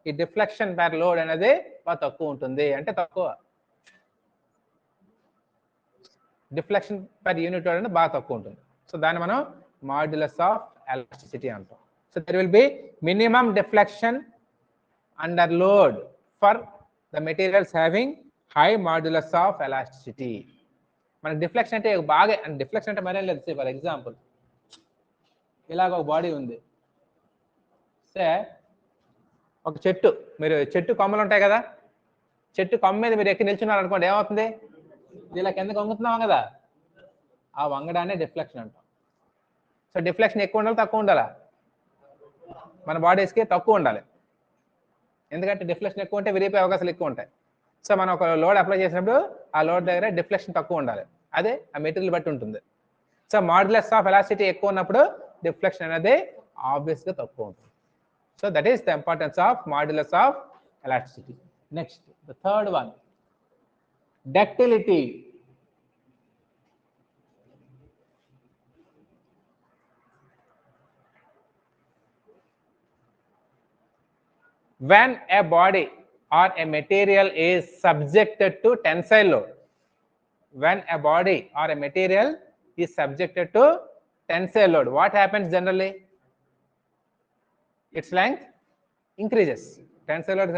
ఈ డిఫ్లెక్షన్ పర్ లోడ్ అనేది బాగా తక్కువ ఉంటుంది. అంటే తక్కువ డిఫ్లెక్షన్ పర్ యూనిట్ లోడ్ అనేది బాగా తక్కువ ఉంటుంది. సో దాన్ని మనం మాడ్యులస్ ఆఫ్ ఎలాస్టిసిటీ అంటాం. So there will be minimum deflection under load for the materials having high modulus of elasticity. మనకి డిఫ్లెక్షన్ అంటే బాగా, డిఫ్లెక్షన్ అంటే మరేం లేదు. ఫర్ ఎగ్జాంపుల్ ఇలాగ ఒక బాడీ ఉంది. సే ఒక చెట్టు, మీరు చెట్టు కొమ్మలు ఉంటాయి కదా, చెట్టు కొమ్మ మీద మీరు ఎక్కి నిల్చున్నారు అనుకోండి, ఏమవుతుంది? ఇలా కిందకి వంగుతున్నాం కదా, ఆ వంగడాన్ని డిఫ్లెక్షన్ అంటాం. సో డిఫ్లెక్షన్ ఎక్కువ ఉండాలి తక్కువ ఉండాలా? మన బాడీస్కి తక్కువ ఉండాలి. ఎందుకంటే డిఫ్లెక్షన్ ఎక్కువ ఉంటే విరిగిపోయే అవకాశాలు ఎక్కువ ఉంటాయి. సో మనం ఒక లోడ్ అప్లై చేసినప్పుడు ఆ లోడ్ దగ్గర డిఫ్లెక్షన్ తక్కువ ఉండాలి. అదే ఆ మెటీరియల్ బట్టి ఉంటుంది. సో మాడ్యులస్ ఆఫ్ ఎలాస్టిసిటీ ఎక్కువ ఉన్నప్పుడు డిఫ్లెక్షన్ అనేది ఆబ్వియస్గా తక్కువ ఉంటుంది. So that is the importance of modulus of elasticity. Next the third one, ductility. When a body or a material is subjected to tensile load, when a body or a material is subjected to tensile load, what happens generally? Its length increases. Tensile load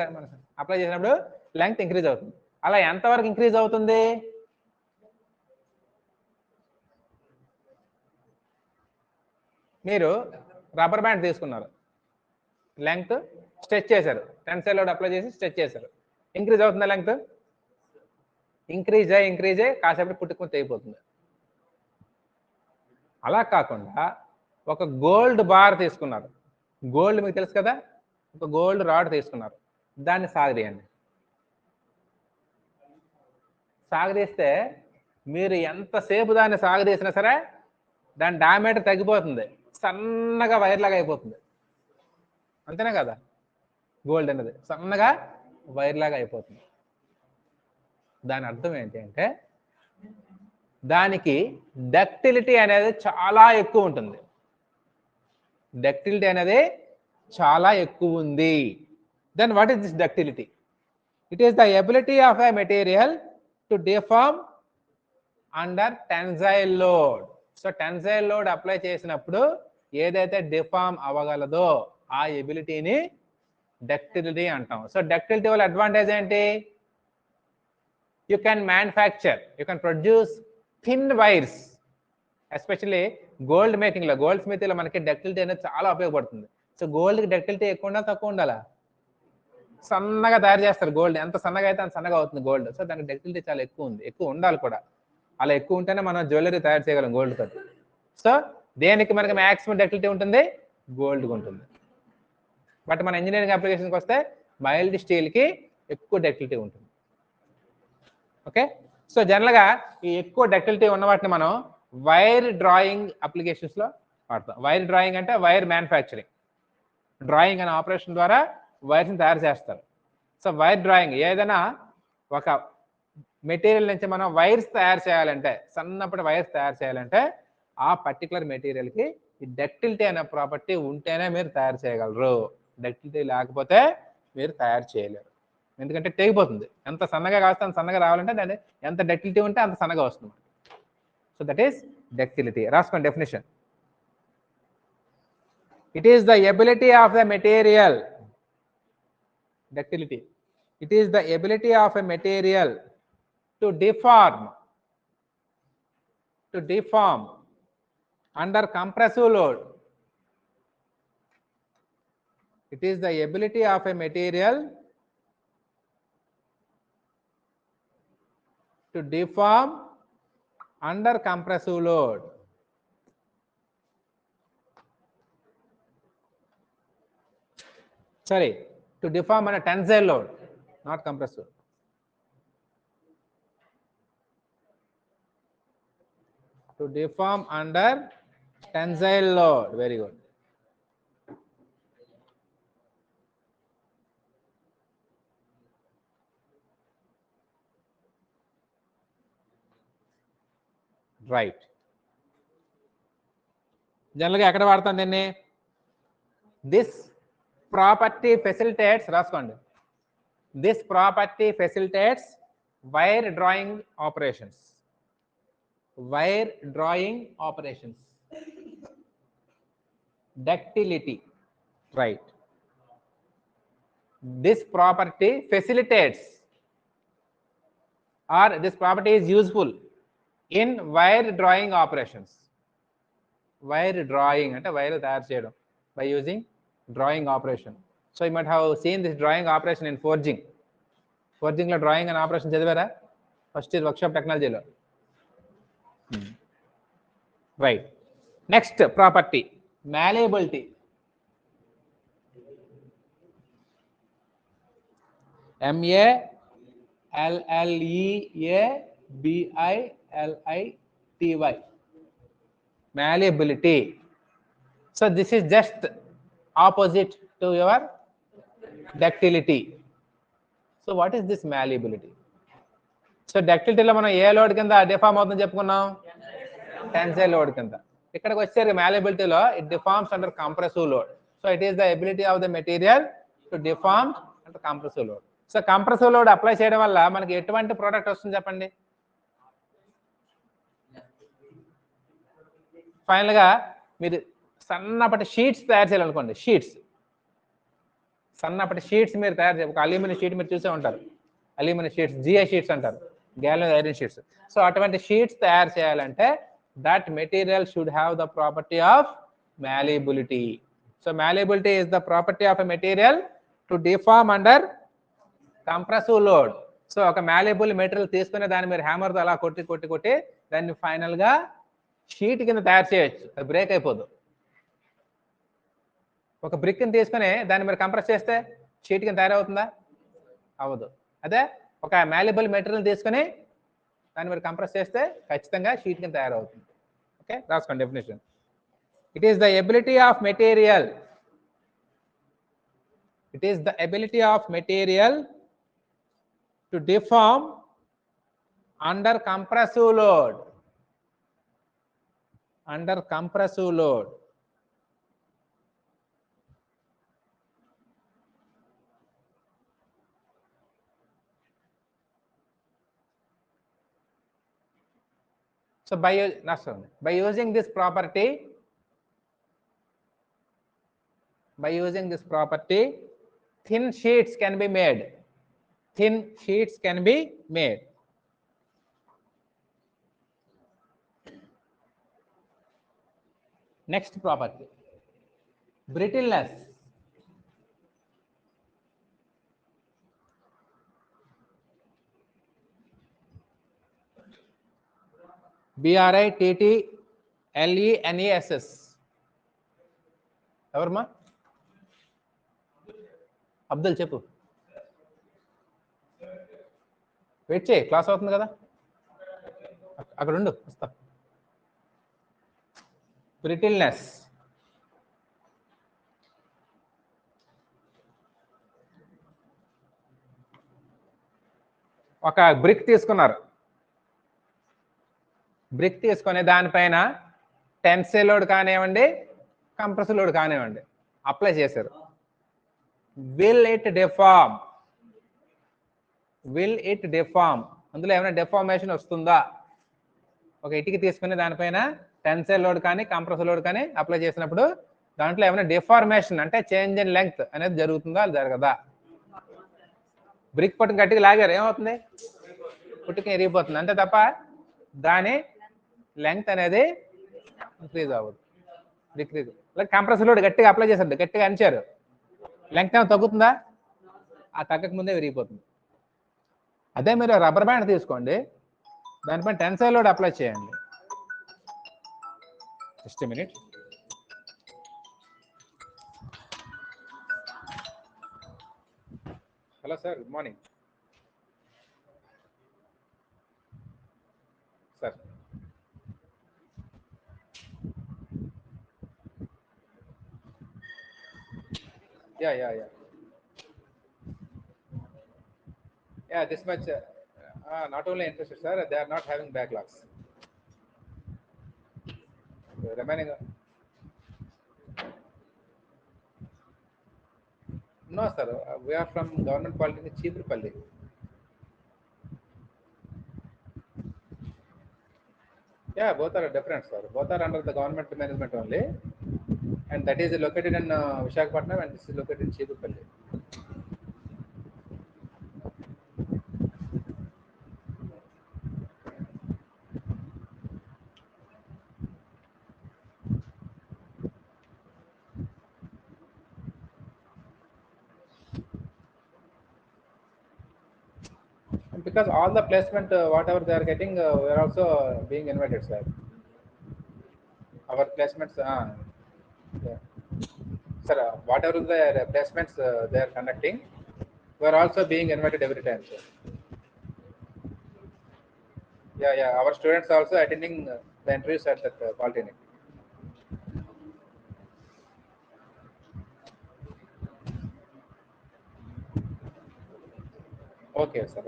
apply చేసినప్పుడు length increase అవుతుంది. అలా ఎంతవరకు increase అవుతుంది? మీరు rubber band తీసుకున్నారు, length stretch చేశారు, tensile load apply చేసి stretch చేశారు, ఇంక్రీజ్ అవుతుందా లెంగ్త్? ఇంక్రీజ్ అయ్యి కాసేపు పుట్టుకొని తెగిపోతుంది. అలా కాకుండా ఒక గోల్డ్ బార్ తీసుకున్నారు, గోల్డ్ మీకు తెలుసు కదా, ఒక గోల్డ్ రాడ్ తీసుకున్నారు, దాన్ని సాగదీయండి. సాగదీస్తే మీరు ఎంతసేపు దాన్ని సాగదీసినా సరే దాని డయామీటర్ తగ్గిపోతుంది, సన్నగా వైర్ లాగా అయిపోతుంది. అంతేనా కదా? గోల్డ్ అనేది సన్నగా వైర్ లాగా అయిపోతుంది. దాని అర్థం ఏంటి అంటే దానికి డక్టిలిటీ అనేది చాలా ఎక్కువ ఉంటుంది. డక్టిలిటీ అనేది చాలా ఎక్కువ ఉంది. Then what is this ductility? It is the ability of a material to deform under tensile load. So tensile load apply చేసినప్పుడు ఏదైతే డిఫార్మ్ అవ్వగలదో ఆ ఎబిలిటీని డక్టిలిటీ అంటాం. సో డక్టిలిటీ వల్ల అడ్వాంటేజ్ ఏంటి? You can manufacture, you can produce thin wires. Especially gold మేకింగ్లో, గోల్డ్ స్మిత్లో మనకి డక్టిలిటీ అనేది చాలా ఉపయోగపడుతుంది. సో గోల్డ్కి డక్టిలిటీ ఎక్కువ ఉండాలి తక్కువ ఉండాలా? సన్నగా తయారు చేస్తారు గోల్డ్, ఎంత సన్నగా అయితే అంత సన్నగా అవుతుంది గోల్డ్. సో దానికి డక్టిలిటీ చాలా ఎక్కువ ఉంది, ఎక్కువ ఉండాలి కూడా. అలా ఎక్కువ ఉంటేనే మనం జ్యువెలరీ తయారు చేయగలం గోల్డ్ తోటి. సో దేనికి మనకి మ్యాక్సిమం డక్టిలిటీ ఉంటుంది? గోల్డ్కి ఉంటుంది. బట్ మన ఇంజనీరింగ్ అప్లికేషన్కి వస్తే మైల్డ్ స్టీల్కి ఎక్కువ డక్టిలిటీ ఉంటుంది. ఓకే, సో జనరల్గా ఈ ఎక్కువ డక్టిలిటీ ఉన్న వాటిని మనం వైర్ డ్రాయింగ్ అప్లికేషన్స్లో వాడతాం. వైర్ డ్రాయింగ్ అంటే వైర్ మ్యానుఫ్యాక్చరింగ్. డ్రాయింగ్ అనే ఆపరేషన్ ద్వారా వైర్స్ని తయారు చేస్తారు. సో వైర్ డ్రాయింగ్, ఏదైనా ఒక మెటీరియల్ నుంచి మనం వైర్స్ తయారు చేయాలంటే, సన్నప్పటి వైర్స్ తయారు చేయాలంటే ఆ పర్టికులర్ మెటీరియల్కి ఈ డక్టిలిటీ అనే ప్రాపర్టీ ఉంటేనే మీరు తయారు చేయగలరు. డక్టిలిటీ లేకపోతే మీరు తయారు చేయలేరు. ఎందుకంటే తెగిపోతుంది. ఎంత సన్నగా కాస్తే అంత సన్నగా రావాలంటే దాన్ని ఎంత డక్టిలిటీ ఉంటే అంత సన్నగా వస్తుంది. So that is ductility. రాసుకోండి definition. It is the ability of the material, ductility. It is the ability of a material to deform under compressive load. It is the ability of a material to deform under compressive load. Sorry, to deform under tensile load, not compressive. To deform under tensile load. Very good. Right. Generally ఎక్కడ వాడతాం దీన్ని? This property facilitates, రాసుకోండి, this property facilitates wire drawing operations. Wire drawing operations. Ductility. Right. This property facilitates, or this property is useful in wire drawing operations. Wire drawing అంటే wire తయారు చేయడం by using drawing operation. So you might have seen this drawing operation in forging. Forging లో drawing అనే operation చదివారా? First year workshop టెక్నాలజీలో. Right. Next property, malleability. MALLEABILITY. Malleability. So this is just opposite to your ductility. So what is this malleability? So ductility లో మనం ఏ load కింద deform అవుతుందని చెప్పుకున్నాం? Tensile load కింద. ఇక్కడికి వచ్చేసరికి malleability లో it deforms under compressive load. So it is the ability of the material to deform under compressive load. So compressive load apply చేయడం వల్ల మనకి ఎటువంటి ప్రోడక్ట్ వస్తుంది చెప్పండి? ఫైనల్ గా మీరు సన్నపటి షీట్స్ తయారు చేయాలనుకోండి, సన్నపటి షీట్స్ మీరు తయారు చేయాలి. ఒక అల్యూమినియం షీట్ మీరు చూసే ఉంటారు, అల్యూమినియం షీట్స్, GI షీట్స్ అంటారు, గ్యాలన్ ఐరన్ షీట్స్. సో అటువంటి షీట్స్ తయారు చేయాలంటే that material should have the property of malleability. So malleability is the property of a material to deform under compressive load. So ఒక malleable material తీసుకుని దాన్ని మీరు హ్యామర్తో అలా కొట్టి దాన్ని ఫైనల్ గా షీట్ కింద తయారు చేయొచ్చు. అది బ్రేక్ అయిపోదు. ఒక బ్రిక్ని తీసుకుని దాన్ని మీరు కంప్రెస్ చేస్తే షీట్ కింద తయారవుతుందా? అవ్వదు. అదే ఒక malleable మెటీరియల్ తీసుకుని దాన్ని మీరు కంప్రెస్ చేస్తే ఖచ్చితంగా షీట్ కింద తయారవుతుంది. ఓకే, రాసుకోండి definition. It is the ability of material. It is the ability of material to deform under compressive load. Under compressive load. So by using this property, thin sheets can be made. Thin sheets can be made. Next property, brittleness. BRITTLENESS. LENESS. ఎవరమ్మా? అబ్దుల్ చెప్పు. Wait చేయి, class అవుతుంది కదా, అక్కడ ఉండు, వస్తా. Brittleness. ఒక brick తీసుకున్నారు, బ్రిక్ తీసుకొని దానిపైన టెన్సైల్ లోడ్ కానివ్వండి, కంప్రెసర్ లోడ్ కానివ్వండి అప్లై చేశారు. Will it deform? Will it deform? అందులో ఏమైనా డిఫార్మేషన్ వస్తుందా? ఒక ఇటుక తీసుకుని దానిపైన టెన్సైల్ లోడ్ కానీ కంప్రెసర్ లోడ్ కానీ అప్లై చేసినప్పుడు దాంట్లో ఏమైనా డిఫార్మేషన్ అంటే చేంజ్ ఇన్ లెంగ్త్ అనేది జరుగుతుందా జరగదా? బ్రిక్ పట్టుకు గట్టిగా లాగారు, ఏమవుతుంది? పుట్టుక ఎరిగిపోతుంది, అంతే తప్ప దాని లెంగ్త్ అనేది ఇంక్రీజ్ అవ్వదు, డిక్రీజ్. కంప్రెసర్ లోడ్ గట్టిగా అప్లై చేశారు, గట్టిగా అనిచారు, లెంగ్త్ ఏమైనా తగ్గుతుందా? ఆ తగ్గక ముందే విరిగిపోతుంది. అదే మీరు రబ్బర్ బ్యాండ్ తీసుకోండి, దానిపైన టెన్సైల్ లోడ్ అప్లై చేయండి. Just minute. Hello sir, good morning sir. Yeah, this much not only interested, sir, they are not having backlogs. The remaining no sir, we are from government polytechnic Chipurpalli. Yeah, both are different, sir. Both are under the government management only, and that is located in Visakhapatnam, and this is located in Chipurpalli. Because all the placement, whatever they are getting, we are also being invited, sir. Our placements, yeah. Sir, whatever the placements they are conducting, we are also being invited every time, sir. Yeah, our students are also attending the interviews at that polytechnic. Okay, sir.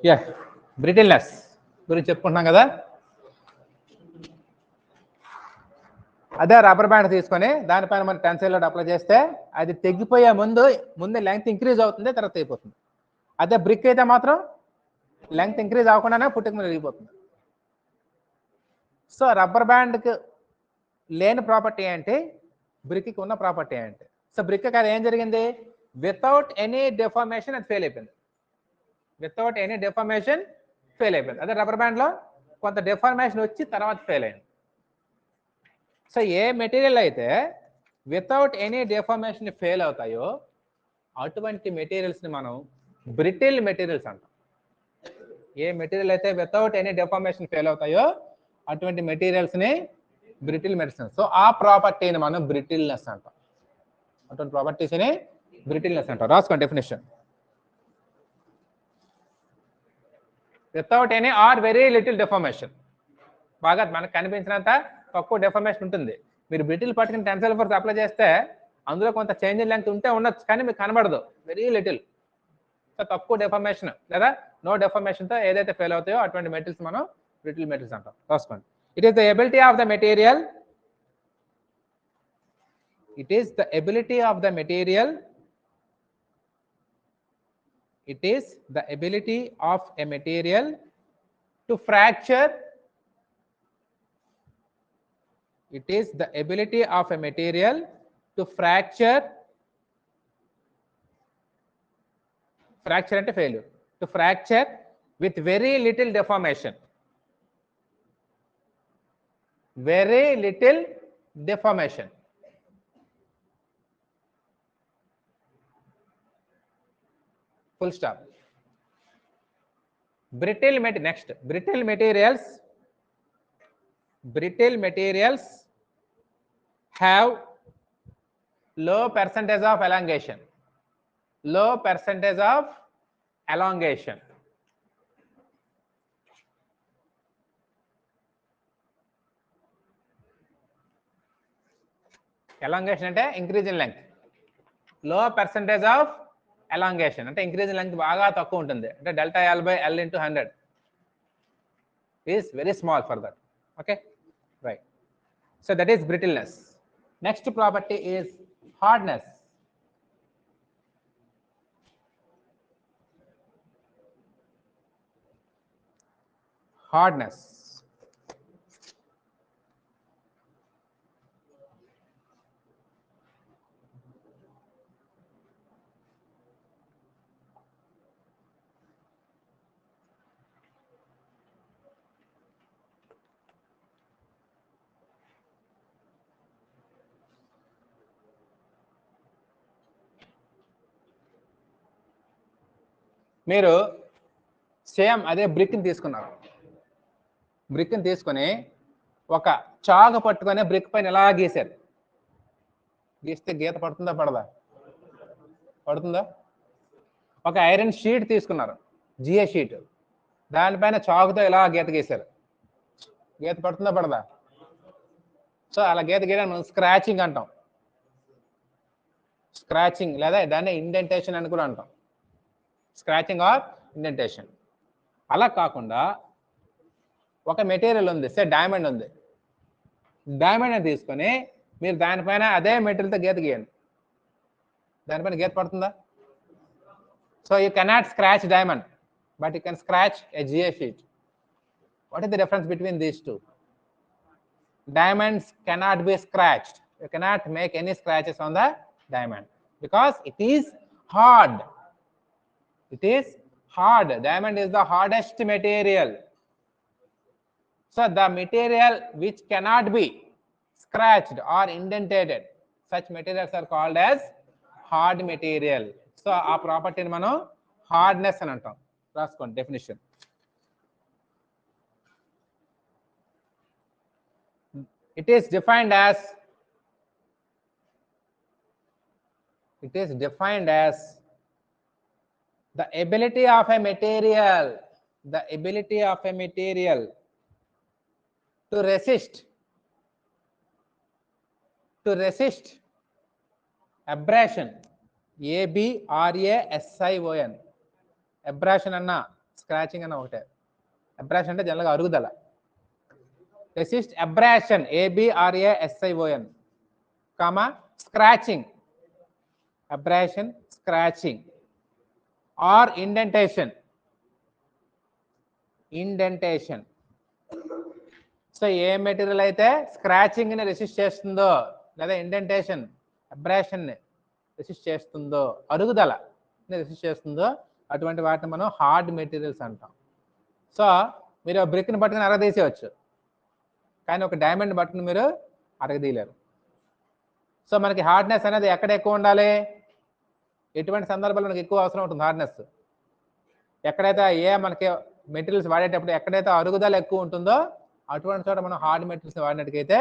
Yeah, brittleness గురించి చెప్పుకుంటున్నాం కదా. అదే rubber band తీసుకొని దానిపైన మనం tensile load apply చేస్తే అది తెగిపోయే ముందే లెంగ్త్ ఇంక్రీజ్ అవుతుంది, తర్వాత అయిపోతుంది. అదే బ్రిక్ అయితే మాత్రం లెంగ్త్ ఇంక్రీజ్ అవ్వకుండానే పుట్టుక మీద విరిగిపోతుంది. సో రబ్బర్ బ్యాండ్కి లేని ప్రాపర్టీ ఏంటి, బ్రిక్కి ఉన్న ప్రాపర్టీ ఏంటి? సో బ్రిక్ అది ఏం జరిగింది, వితౌట్ ఎనీ డిఫార్మేషన్ అది ఫెయిల్ అయిపోయింది. వితౌట్ ఎనీ డిఫార్మేషన్ ఫెయిల్ అయిపోయింది. అదే రబ్బర్ బ్యాండ్లో కొంత డిఫార్మేషన్ వచ్చి తర్వాత ఫెయిల్ అయింది. సో ఏ మెటీరియల్ అయితే వితౌట్ ఎనీ డిఫార్మేషన్ ఫెయిల్ అవుతాయో అటువంటి మెటీరియల్స్ని మనం బ్రిటిల్ మెటీరియల్స్ అంటాం. ఏ మెటీరియల్ అయితే వితౌట్ ఎనీ డిఫార్మేషన్ ఫెయిల్ అవుతాయో అటువంటి మెటీరియల్స్ని బ్రిటిల్ మెటీరియల్స్. సో ఆ ప్రాపర్టీని మనం బ్రిటిల్నెస్ అంటాం. అటువంటి ప్రాపర్టీస్ని బ్రిటిల్నెస్ అంటాం. రాసుకోండి definition. Without any or very little deformation, బాగా మనకు కనిపించినంత తక్కువ డిఫార్మేషన్ ఉంటుంది. మీరు బ్రిటిల్ పట్టుకుని టెన్సైల్ ఫోర్స్ అప్లై చేస్తే అందులో కొంత చేంజ్ ఇన్ లెంగ్త్ ఉంటే ఉండొచ్చు, కానీ మీకు కనబడదు, వెరీ లిటిల్. సో తక్కువ డిఫార్మేషన్ లేదా నో డిఫార్మేషన్తో ఏదైతే ఫెయిల్ అవుతాయో అటువంటి మెటీరియల్స్ మనం బ్రిటిల్ మెటీరియల్స్ అంటాం. రాసుకోండి. It is the ability of the material, it is the ability of the material, it is the ability of a material to fracture, it is the ability of a material to fracture అంటే failure, to fracture with very little deformation, very little deformation. full stop. Next, brittle materials have low percentage of elongation. Elongation అంటే increase in length. Low percentage of elongation అంటే increase in length బాగా తక్కువ ఉంటుంది. అంటే delta L by L into 100 is very small for that. Okay, right. So that is brittleness. Next property is hardness. మీరు same అదే బ్రిక్ని తీసుకున్నారు. బ్రిక్ని తీసుకొని ఒక చాగ పట్టుకొని బ్రిక్ పైన ఎలా గీశారు. గీస్తే గీత పడుతుందా పడదా? పడుతుందా? ఒక ఐరన్ షీట్ తీసుకున్నారు, జిఏ షీట్, దానిపైన చాకుతో ఇలా గీత గీశారు. గీత పడుతుందా పడదా? సో అలా గీత గీయడం స్క్రాచింగ్ అంటాం. స్క్రాచింగ్ లేదా దాన్ని ఇండెంటేషన్ అని కూడా అంటాం. Scratching or indentation. అలా కాకుండా ఒక మెటీరియల్ ఉంది, సే డైమండ్ ఉంది, డైమండ్ తీసుకొని మీరు దానిపైన అదే మెటీరియల్తో గీత గీయండి. దానిపైన గీత పడుతుందా? So you cannot scratch diamond, but you can scratch a GA sheet. What is the difference between these two? Diamonds cannot be scratched. You cannot make any scratches on the diamond because it is hard. It is hard. Diamond is the hardest material. So the material which cannot be scratched or indented, such materials are called as hard material. So ఆ ప్రాపర్టీని మనం hardness అని అంటాం. రాసుకోండి definition. It is defined as the ability of a material to resist abrasion. abrasion. abrasion అన్న scratching అన్న ఒకటే. abrasion అంటే జనరల్గా అరుగుదల. resist abrasion, abrasion, comma scratching, abrasion, scratching, or indentation. So A material అయితే స్క్రాచింగ్ ని రెసిస్ట్ చేస్తుందో లేదా ఇండెంటేషన్ అబ్రాషన్ ని రెసిస్ట్ చేస్తుందో, అరుగుదల రెసిస్ట్ చేస్తుందో, అటువంటి వాటిని మనం హార్డ్ మెటీరియల్స్ అంటాం. సో మీరు బ్రిక్ ని పట్టుకుని అరగదీసేయచ్చు, కానీ ఒక డైమండ్ బట్టను మీరు అరగదీయలేరు. సో మనకి హార్డ్నెస్ అనేది ఎక్కడ ఎక్కువ ఉండాలి? ఎటువంటి సందర్భాల్లో మనకి ఎక్కువ అవసరం ఉంటుంది హార్డ్నెస్? ఎక్కడైతే మనకి మెటీరియల్స్ వాడేటప్పుడు ఎక్కడైతే అరుగుదల ఎక్కువ ఉంటుందో అటువంటి చోట మనం హార్డ్ మెటీరియల్స్ వాడినట్టుకైతే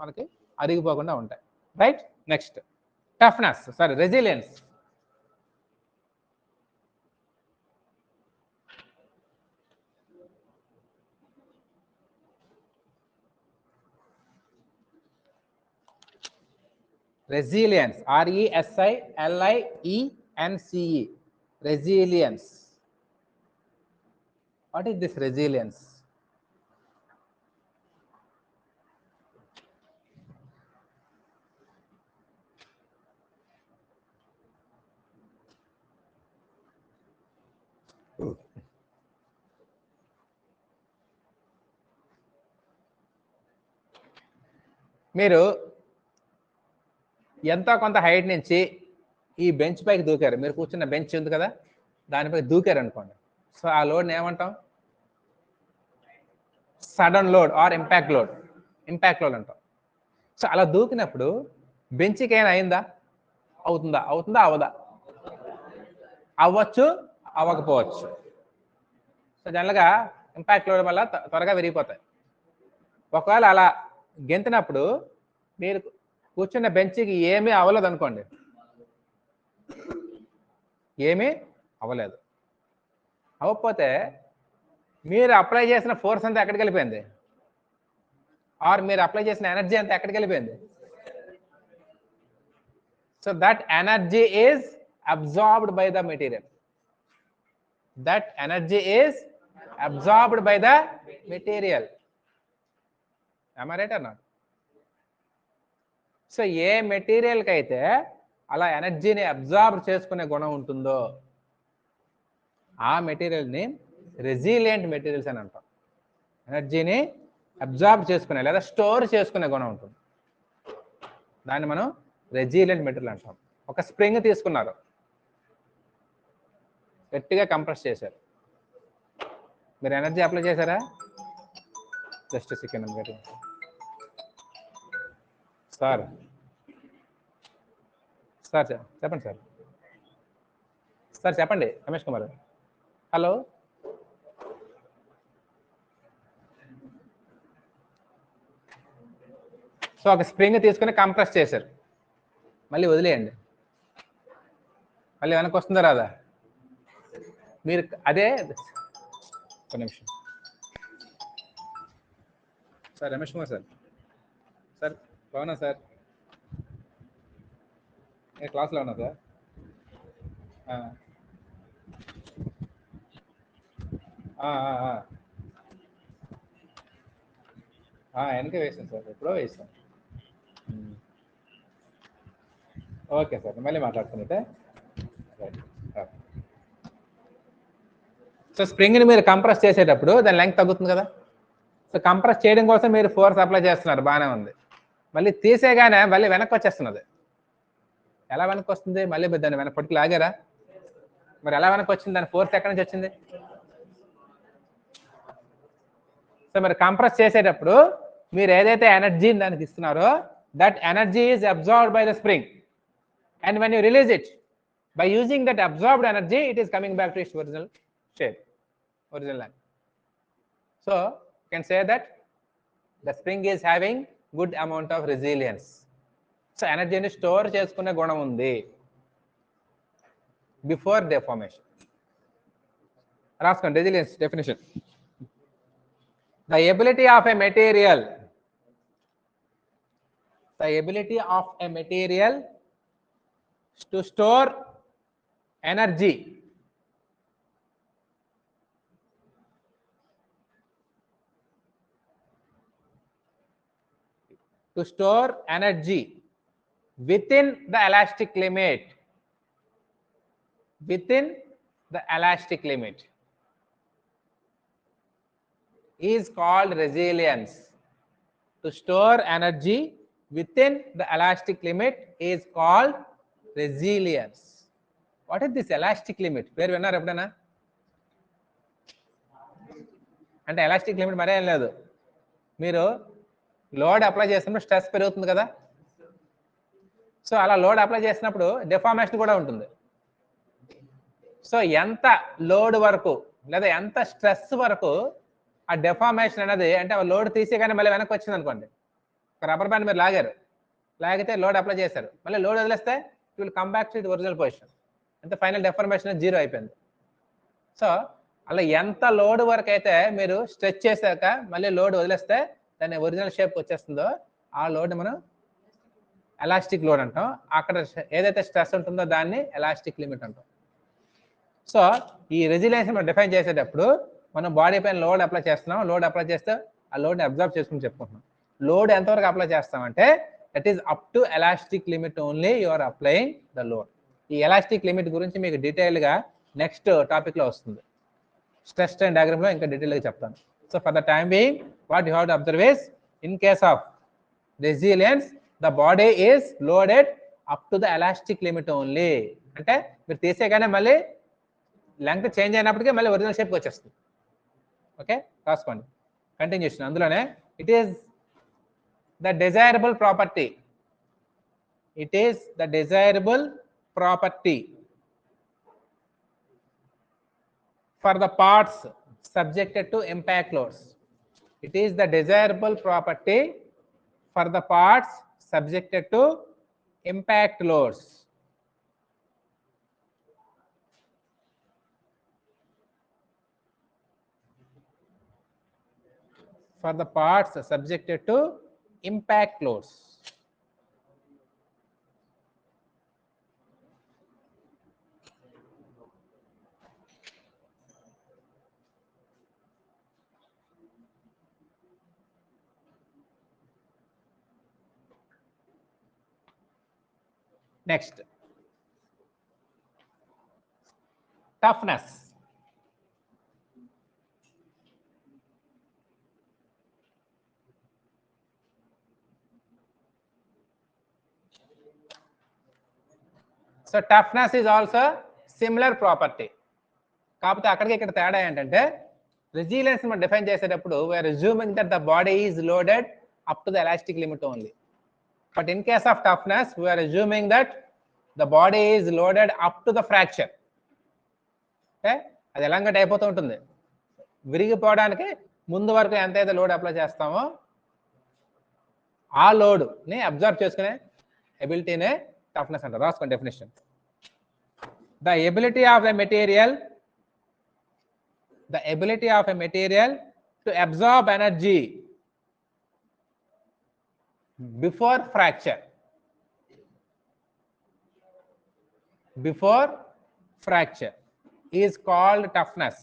మనకి అరిగిపోకుండా ఉంటాయి. Right. Next toughness, resilience. Resilience, resilience. Resilience. What is this resilience? మీరు ఎంతో కొంత హైట్ నుంచి ఈ బెంచ్ పైకి దూకారు. మీరు కూర్చున్న బెంచ్ ఉంది కదా, దానిపై దూకారు అనుకోండి. సో ఆ లోడ్ని ఏమంటాం? Sudden load or impact load అంటాం. సో అలా దూకినప్పుడు బెంచ్కి ఏమైనా అయిందా? అవుతుందా అవదా? అవ్వచ్చు, అవ్వకపోవచ్చు. సో జనరల్గా ఇంపాక్ట్ లోడ్ వల్ల త్వరగా విరిగిపోతాయి. ఒకవేళ అలా గెంతినప్పుడు మీరు కూర్చున్న బెంచ్కి ఏమీ అవ్వలేదు అనుకోండి, ఏమీ అవ్వలేదు. అవ్వకపోతే మీరు అప్లై చేసిన ఫోర్స్ అంతా ఎక్కడికి వెళ్ళిపోయింది, ఆర్ మీరు అప్లై చేసిన ఎనర్జీ అంతా ఎక్కడికి వెళ్ళిపోయింది? So that energy is absorbed by the material. That energy is absorbed by the material. am I right or not? So ఏ మెటీరియల్కి అయితే అలా ఎనర్జీని అబ్జార్బ్ చేసుకునే గుణం ఉంటుందో ఆ మెటీరియల్ని రెసిలియంట్ మెటీరియల్స్ అని అంటాం. ఎనర్జీని అబ్జార్బ్ చేసుకునే లేదా స్టోర్ చేసుకునే గుణం ఉంటుంది, దాన్ని మనం రెసిలియంట్ మెటీరియల్ అంటాం. ఒక స్ప్రింగ్ తీసుకున్నారు, గట్టిగా కంప్రెస్ చేశారు, మీరు ఎనర్జీ అప్లై చేశారా? జస్ట్ సెకండ్ గట్టి సార్ సార్ చెప్పండి సార్. సార్ చెప్పండి రమేష్ కుమార్. హలో, సో ఒక స్ప్రింగ్ తీసుకుని కంప్రెస్ చేశారు, మళ్ళీ వదిలేయండి, మళ్ళీ వెనక్కి వస్తుందా రాదా? మీరు అదే ఒక నిమిషం sir. Ramesh Kumar sir. Sir బాగున్నా సార్, నేను క్లాస్లో ఉన్నా సార్. వెనక వేసాను సార్, ఎప్పుడో వేసాను. ఓకే సార్, మళ్ళీ మాట్లాడుతున్నట్టే. సో స్ప్రింగ్ని మీరు కంప్రెస్ చేసేటప్పుడు దాని లెంగ్త్ తగ్గుతుంది కదా. సో కంప్రెస్ చేయడం కోసం మీరు ఫోర్స్ అప్లై చేస్తున్నారు, బాగానే ఉంది. మళ్ళీ తీసేగానే మళ్ళీ వెనక్కి వచ్చేస్తున్నది. ఎలా వెనక్కి వస్తుంది? మళ్ళీ దాన్ని వెనక్కి పట్టుకు లాగారా? మరి ఎలా వెనక్కి వచ్చింది? దాని ఫోర్స్ ఎక్కడి నుంచి వచ్చింది? సో మరి కంప్రెస్ చేసేటప్పుడు మీరు ఏదైతే ఎనర్జీని దానికి ఇస్తున్నారో that energy is absorbed by the spring, and when you release it by using that absorbed energy it is coming back to it's original shape, original line. So you can say that the spring is having good amount of resilience. So energy ni store cheskune gunam undi before deformation. Raskon resilience definition: the ability of a material to store energy within the elastic limit is called resilience. To store energy within the elastic limit is called resilience. What is this elastic limit? Where విన్నారు ఎప్పుడైనా? అంటే elastic limit మరే ఏం లేదు, మీరు load apply చేసినప్పుడు stress పెరుగుతుంది కదా. సో అలా లోడ్ అప్లై చేసినప్పుడు డెఫార్మేషన్ కూడా ఉంటుంది. సో ఎంత లోడ్ వరకు లేదా ఎంత స్ట్రెస్ వరకు ఆ డెఫార్మేషన్ అనేది, అంటే లోడ్ తీసేగానే మళ్ళీ వెనక్కి వచ్చింది అనుకోండి, ఒక రబ్బర్ బ్యాండ్ మీరు లాగితే లోడ్ అప్లై చేశారు, మళ్ళీ లోడ్ వదిలేస్తే it will come back to it original position, అంటే ఫైనల్ డెఫార్మేషన్ జీరో అయిపోయింది. సో అలా ఎంత లోడ్ వరకు అయితే మీరు స్ట్రెచ్ చేశాక మళ్ళీ లోడ్ వదిలేస్తే దాన్ని ఒరిజినల్ షేప్ వచ్చేస్తుందో ఆ లోడ్ మనం ఎలాస్టిక్ లోడ్ అంటాం. అక్కడ ఏదైతే స్ట్రెస్ ఉంటుందో దాన్ని ఎలాస్టిక్ లిమిట్ అంటాం. సో ఈ రెసిలియన్స్ మనం డిఫైన్ చేసేటప్పుడు మనం బాడీ పైన లోడ్ అప్లై చేస్తున్నాం, లోడ్ అప్లై చేస్తే ఆ లోడ్ని అబ్జర్వ్ చేసుకుని చెప్పుకుంటున్నాం. లోడ్ ఎంతవరకు అప్లై చేస్తామంటే that is up to elastic limit only you are applying the load. ఈ ఎలాస్టిక్ లిమిట్ గురించి మీకు డీటెయిల్గా నెక్స్ట్ టాపిక్లో వస్తుంది, స్ట్రెస్ స్ట్రెయిన్ డయాగ్రామ్లో ఇంకా డీటెయిల్గా చెప్తాను. So for the time being what you have to observe is in case of resilience the body is loaded up to the elastic limit only. అంటే మీరు తీసేగానే మళ్ళీ లెంగ్త్ చేంజ్ అయినప్పటికీ మళ్ళీ ఒరిజినల్ షేప్కి వచ్చేస్తుంది. ఓకే, రాసుకోండి. కంటిన్యూషన్ అందులోనే it is the desirable property, it is the desirable property for the parts subjected to impact loads. It is the desirable property for the parts subjected to impact loads. For the parts subjected to impact loads. Next, toughness. So toughness is also similar property. కాకపోతే అక్కడికి ఇక్కడ తేడా ఏంటంటే resilience మనం define చేసేటప్పుడు we are assuming that the body is loaded up to the elastic limit only. But in case of toughness we are assuming that the body is loaded up to the fracture. Okay, అది elongate అయిపోతూ ఉంటుంది. విరిగిపోవడానికి ముందు వరకు ఎంతైతే load apply చేస్తామో ఆ లోడ్ని observe చేసుకునే ఎబిలిటీనే toughness అంటారు. రాసుకోండి definition. The ability of a material to absorb energy before fracture is called toughness.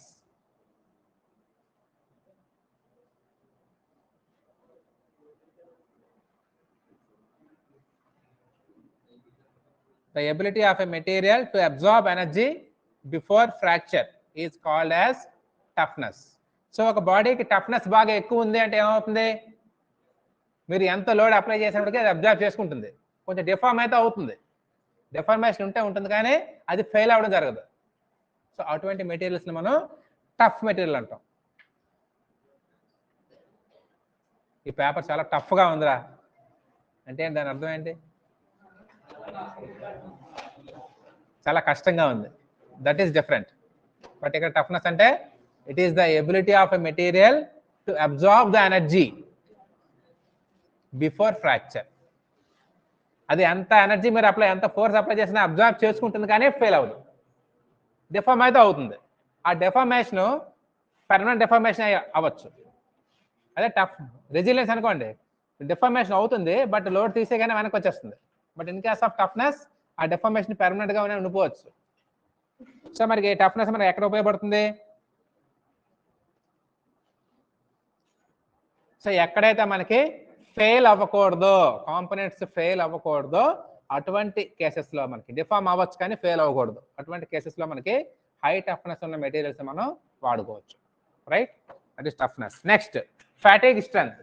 The ability of a material to absorb energy before fracture is called as toughness. So ఒక బాడీకి toughness బాగా ఎక్కువ ఉంది అంటే ఏమవుతుంది, మీరు ఎంత లోడ్ అప్లై చేసినప్పటికీ అది అబ్జర్వ్ చేసుకుంటుంది. కొంచెం డిఫార్మ్ అయితే అవుతుంది, డిఫార్మేషన్ ఉంటే ఉంటుంది కానీ అది ఫెయిల్ అవ్వడం జరగదు. సో అటువంటి మెటీరియల్స్ని మనం టఫ్ మెటీరియల్ అంటాం. ఈ పేపర్ చాలా టఫ్గా ఉందిరా అంటే దాని అర్థం ఏంటి, చాలా కష్టంగా ఉంది, దట్ ఈస్ డిఫరెంట్. బట్ ఇక్కడ టఫ్నెస్ అంటే it is the ability of a material to absorb the energy before fracture. అది ఎంత ఎనర్జీ మీరు ఎంత ఫోర్స్ అప్లై చేసినా అబ్జార్బ్ చేసుకుంటుంది కానీ ఫెయిల్ అవ్వదు, డిఫార్మ్ అయితే అవుతుంది. ఆ డిఫార్మేషన్ పర్మనెంట్ డిఫార్మేషన్ అవ్వచ్చు. అదే టఫ్ రెసిలియన్స్ అనుకోండి, డిఫార్మేషన్ అవుతుంది బట్ లోడ్ తీసేగానే వెనక్కి వచ్చేస్తుంది. But in case of toughness ఆ డిఫార్మేషన్ పర్మనెంట్గా ఉండిపోవచ్చు. సో మనకి టఫ్నెస్ మనకి ఎక్కడ ఉపయోగపడుతుంది, సో ఎక్కడైతే మనకి ఫెయిల్ అవ్వకూడదో, కాంపోనెంట్స్ ఫెయిల్ అవ్వకూడదో అటువంటి కేసెస్లో మనకి డిఫార్మ్ అవ్వచ్చు కానీ ఫెయిల్ అవ్వకూడదు. అటువంటి కేసెస్లో మనకి హై టఫ్నెస్ ఉన్న మెటీరియల్స్ మనం వాడుకోవచ్చు. Right, that is toughness. Next, fatigue strength.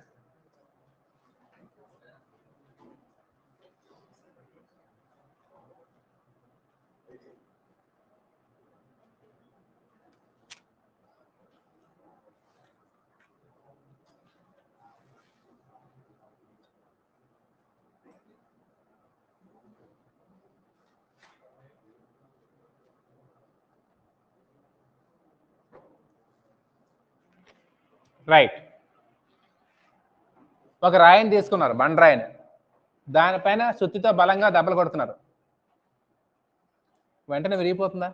Right, ఒక రాయిని తీసుకున్నారు, బండరాయిని, దానిపైన సుత్తితో బలంగా దెబ్బలు కొడుతున్నారు, వెంటనే విరిగిపోతుందా?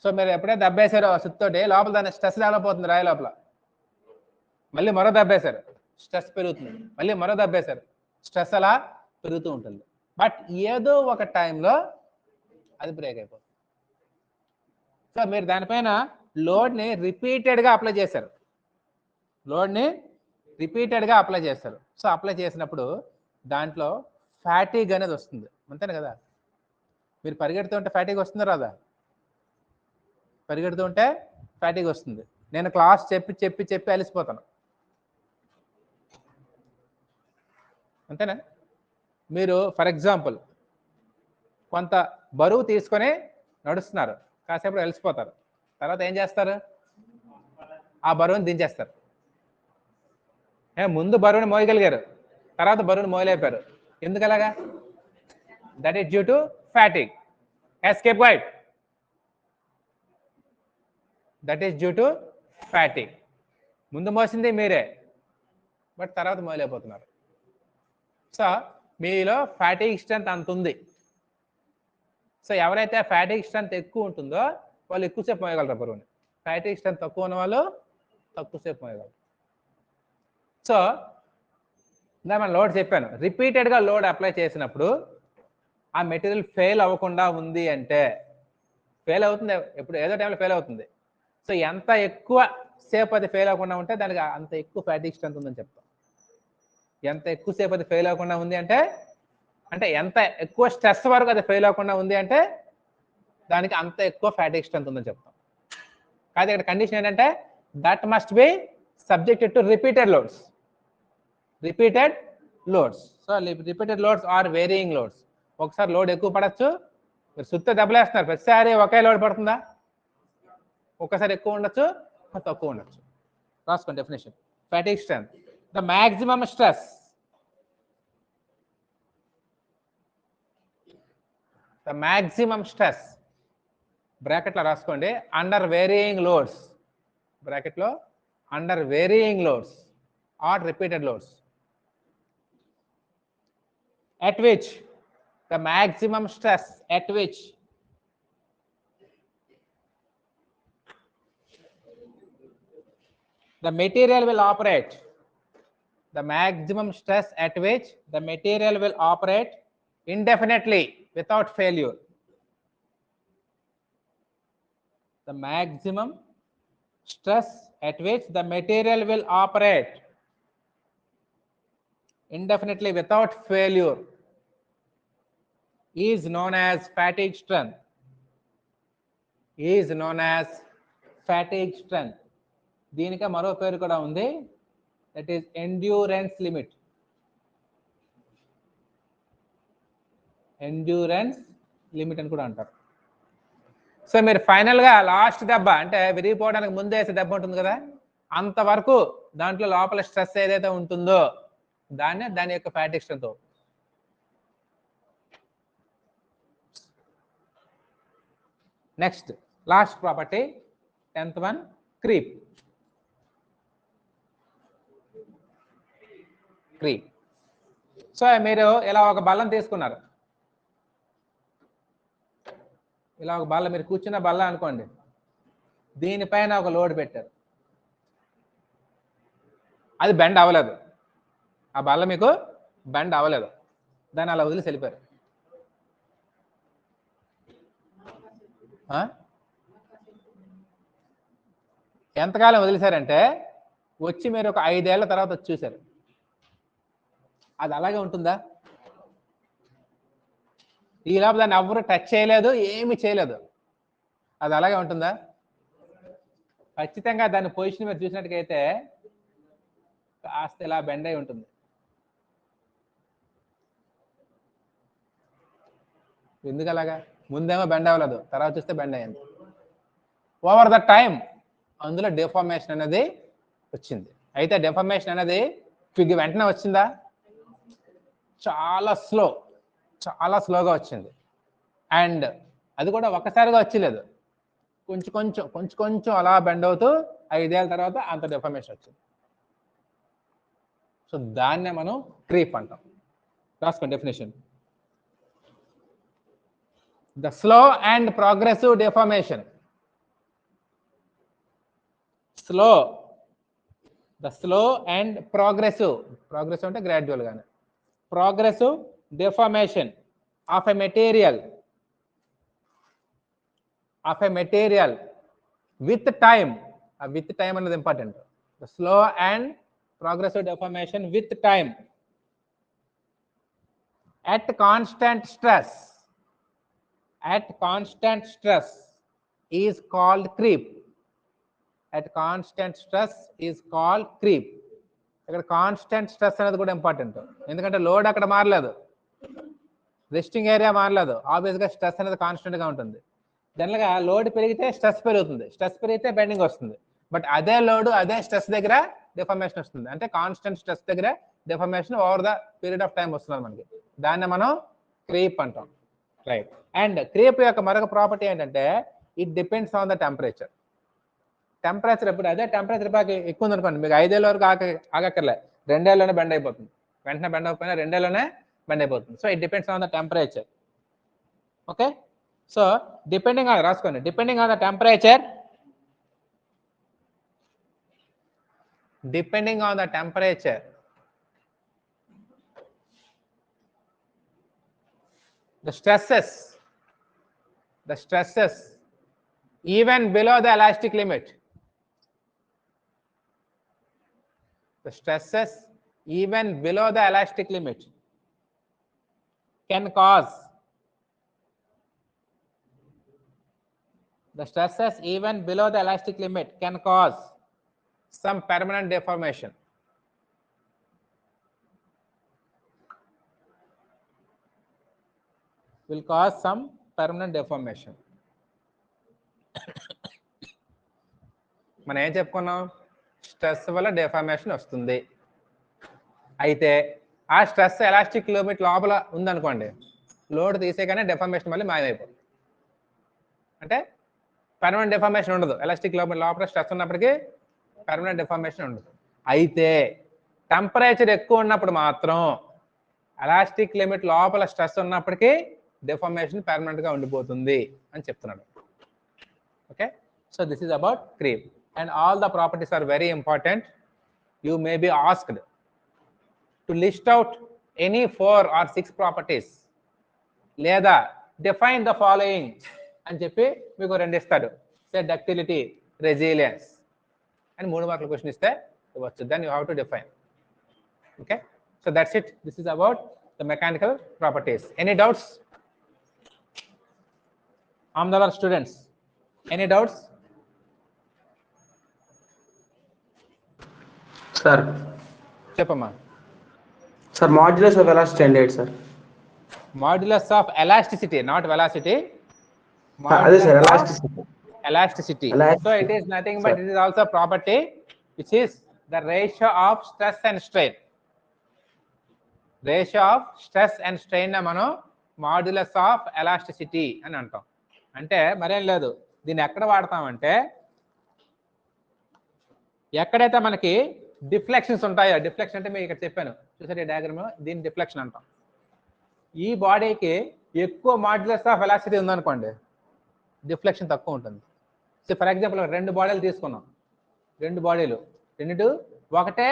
సో మీరు ఎప్పుడైతే దెబ్బ వేసారో సుత్తితోటి లోపల దాని స్ట్రెస్ డెవలప్ అవుతుంది, రాయి లోపల. మళ్ళీ మరో దెబ్బ వేశారు, స్ట్రెస్ పెరుగుతుంది, మళ్ళీ మరో దెబ్బ వేశారు, స్ట్రెస్ అలా పెరుగుతూ ఉంటుంది. బట్ ఏదో ఒక టైంలో అది బ్రేక్ అయిపోతుంది. సో మీరు దానిపైన లోడ్ని రిపీటెడ్గా అప్లై చేశారు, సో అప్లై చేసినప్పుడు దాంట్లో ఫ్యాటిగ్ అనేది వస్తుంది, అంతేనే కదా? మీరు పరిగెడుతూ ఉంటే ఫ్యాటిగ్ వస్తుందా రాదా? పరిగెడుతూ ఉంటే ఫ్యాటిగ్ వస్తుంది. నేను క్లాస్ చెప్పి అలిసిపోతాను, అంతేనా? మీరు ఫర్ ఎగ్జాంపుల్ కొంత బరువు తీసుకొని నడుస్తున్నారు, కాసేపు అలసిపోతారు, తర్వాత ఏం చేస్తారు? ఆ బరువుని దించేస్తారు. ముందు బరువుని మోయగలిగారు, తర్వాత బరువుని మోయలేపారు. ఎందుకు అలాగా? That is due to fatigue. Escape guide. That is due to fatigue. ముందు మోసింది మీరే, బట్ తర్వాత మోయలేకపోతున్నారు. సో మీలో ఫ్యాటిక్ స్ట్రెంత్ అంత ఉంది. సో ఎవరైతే ఫ్యాటిక్ స్ట్రెంత్ ఎక్కువ ఉంటుందో వాళ్ళు ఎక్కువసేపు మోయగలరు బరువుని. ఫ్యాటిక్ స్ట్రెంత్ తక్కువ ఉన్న వాళ్ళు తక్కువసేపు మోయగలరు. సో మనం లోడ్ చెప్పాను, రిపీటెడ్గా లోడ్ అప్లై చేసినప్పుడు ఆ మెటీరియల్ ఫెయిల్ అవ్వకుండా ఉంది అంటే, ఫెయిల్ అవుతుంది ఎప్పుడు, ఏదో టైంలో ఫెయిల్ అవుతుంది. సో ఎంత ఎక్కువ సేపు అది ఫెయిల్ అవ్వకుండా ఉంటే దానికి అంత ఎక్కువ ఫ్యాటిక్ స్ట్రెంత్ ఉందని చెప్తాం. ఎంత ఎక్కువసేపు అది ఫెయిల్ అవ్వకుండా ఉంది అంటే ఎంత ఎక్కువ స్ట్రెస్ వరకు అది ఫెయిల్ అవ్వకుండా ఉంది అంటే దానికి అంత ఎక్కువ ఫ్యాటిక్ స్ట్రెంత్ ఉందని చెప్తాం. కాదు ఇక్కడ కండిషన్ ఏంటంటే that must be subjected to repeated loads. Repeated loads. So repeated loads or varying loads. ఒకసారి లోడ్ ఎక్కువ పడచ్చు, మీరు సుత్త దెబ్బలేస్తున్నారు, ప్రతిసారి ఒకే లోడ్ పడుతుందా? ఒక్కసారి ఎక్కువ ఉండొచ్చు, తక్కువ ఉండొచ్చు. రాసుకోండి definition. Fatigue strength, the maximum stress, the maximum stress బ్రాకెట్లో రాసుకోండి, అండర్ వేరియింగ్ లోడ్స్, బ్రాకెట్లో under varying loads or repeated loads, at which the maximum stress at which the material will operate, the maximum stress at which the material will operate indefinitely without failure, the maximum stress at which the material will operate indefinitely without failure is known as fatigue strength. Is known as fatigue strength. దీనికి మరో పేరు కూడా ఉంది, that is endurance limit. Endurance limit అని కూడా అంటారు. So మీరు ఫైనల్గా లాస్ట్ దెబ్బ అంటే విరిగిపోవడానికి ముందే వేసే దెబ్బ ఉంటుంది కదా, అంతవరకు దాంట్లో లోపల స్ట్రెస్ ఏదైతే ఉంటుందో దాని యొక్క fatigue strength. Next last property 10th one, creep. Creep. So మీరు ఇలా ఒక బల్లం తీసుకున్నారు, ఇలా ఒక బల్ల, మీరు కూర్చున్న బల్ల అనుకోండి, దీనిపైన ఒక లోడ్ పెట్టారు, అది బెండ్ అవ్వలేదు, ఆ బల్ల మీకు బెండ్ అవ్వలేదు, దాన్ని అలా వదిలేసి వెళ్ళిపోయారు. ఎంతకాలం వదిలేశారంటే వచ్చి మీరు ఒక 5 ఏళ్ల తర్వాత వచ్చి చూశారు, అది అలాగే ఉంటుందా? ఈ లోపల దాన్ని ఎవరు టచ్ చేయలేదు, ఏమి చేయలేదు, అది అలాగే ఉంటుందా? ఖచ్చితంగా దాని పొజిషన్ మీరు చూసినట్టుకైతే కాస్త ఇలా బెండ్ అయి ఉంటుంది. ఎందుకు అలాగా? ముందేమో బెండ్ అవ్వలేదు, తర్వాత చూస్తే బెండ్ అయ్యింది. ఓవర్ ద టైం అందులో డిఫార్మేషన్ అనేది వచ్చింది. అయితే డిఫార్మేషన్ అనేది వెంటనే వచ్చిందా? చాలా స్లోగా వచ్చింది. అండ్ అది కూడా ఒక్కసారిగా వచ్చలేదు, కొంచెం అలా బెండ్ అవుతూ 5 ఏళ్ళ తర్వాత అంత డిఫార్మేషన్ వచ్చింది. సో దాన్నే మనం క్రీప్ అంటాం. రాసుకోండి definition. The slow and progressive deformation. The slow and progressive అంటే gradual గానే, progressive deformation of a material with time. With time అనేది important. The slow and progressive deformation with time at constant stress is called creep. At constant stress is called creep. ఇక్కడ constant stress అనేది కూడా important, ఎందుకంటే load అక్కడ మారలేదు, resting area మారలేదు, ఆబ్వియస్గా stress అనేది కాన్స్టెంట్ గా ఉంటుంది. జనరల్గా లోడ్ పెరిగితే స్ట్రెస్ పెరుగుతుంది, స్ట్రెస్ పెరిగితే బెండింగ్ వస్తుంది. బట్ అదే లోడ్ అదే స్ట్రెస్ దగ్గర డిఫార్మేషన్ వస్తుంది. అంటే కాన్స్టెంట్ స్ట్రెస్ దగ్గర deformation over the period of time వస్తుంది మనకి. దాన్ని మనం క్రీప్ అంటాం. రైట్. అండ్ క్రీప్ యొక్క మరొక ప్రాపర్టీ ఏంటంటే it depends on the temperature. Temperature ఎప్పుడు అదే టెంపరేచర్ బాగా ఎక్కువ ఉంది అనుకోండి, మీకు 5 ఏళ్ళ వరకు ఆగక్కర్లే, 2 ఏళ్ళలోనే బెండ్ అయిపోతుంది. వెంటనే బెండ్ అయిపోయినా 2 ఏళ్ళలోనే బెండ్ అయిపోతుంది. So it depends on the temperature. Okay, so depending on, రాసుకోండి, depending on the temperature, depending on the temperature, the stresses even below the elastic limit, the stresses even below the elastic limit can cause, the stresses even below the elastic limit can cause some permanent deformation. Will cause some permanent deformation. మనం ఏం చెప్పుకున్నాం, stress వల్ల డెఫార్మేషన్ వస్తుంది. అయితే ఆ stress elastic limit లోపల ఉందనుకోండి, load తీసేగానే డెఫార్మేషన్ మళ్ళీ మాయమైపోతుంది. అంటే పర్మనెంట్ డెఫార్మేషన్ ఉండదు. ఎలాస్టిక్ లిమిట్ లోపల స్ట్రెస్ ఉన్నప్పటికీ పర్మనెంట్ డెఫార్మేషన్ ఉండదు. అయితే టెంపరేచర్ ఎక్కువ ఉన్నప్పుడు మాత్రం ఎలాస్టిక్ లిమిట్ లోపల స్ట్రెస్ ఉన్నప్పటికీ డెఫార్మేషన్ పర్మనెంట్ గా ఉండిపోతుంది అని చెప్తున్నాడు. Okay, so this is about creep and all the properties are very important. You may be asked to list out any 4 or 6 properties లేదా డిఫైన్ ద ఫాలోయింగ్ అని చెప్పి మీకు 2 ఇస్తాడు. సే డక్టిలిటీ, రెసిలియన్స్ అని 3 మార్కుల క్వశ్చన్ ఇస్తే ఇవ్వచ్చు. Then you have to define. Okay, so that's it. This is about the mechanical properties. Any doubts? Amdala students, any doubts? Sir. Cheppamma. Sir, modulus of elasticity and sir. Modulus of elasticity, not velocity. Modulus sir, elasticity. Elasticity. So it is nothing but it is also a property which is the ratio of stress and strain. Ratio of stress and strain na mano modulus of elasticity అని అంటాం. అంటే మరేం లేదు, దీన్ని ఎక్కడ వాడతామంటే ఎక్కడైతే మనకి deflections ఉంటాయో, డిఫ్లెక్షన్ అంటే మీకు ఇక్కడ చెప్పాను చూసారు ఈ డయాగ్రామ్, దీన్ని డిఫ్లెక్షన్ అంటాం. ఈ బాడీకి ఎక్కువ మాడ్యులస్ ఆఫ్ వెలాసిటీ ఉందనుకోండి, డిఫ్లెక్షన్ తక్కువ ఉంటుంది. సో ఫర్ ఎగ్జాంపుల్ 2 బాడీలు తీసుకున్నాం, 2 బాడీలు రెండు ఒకటే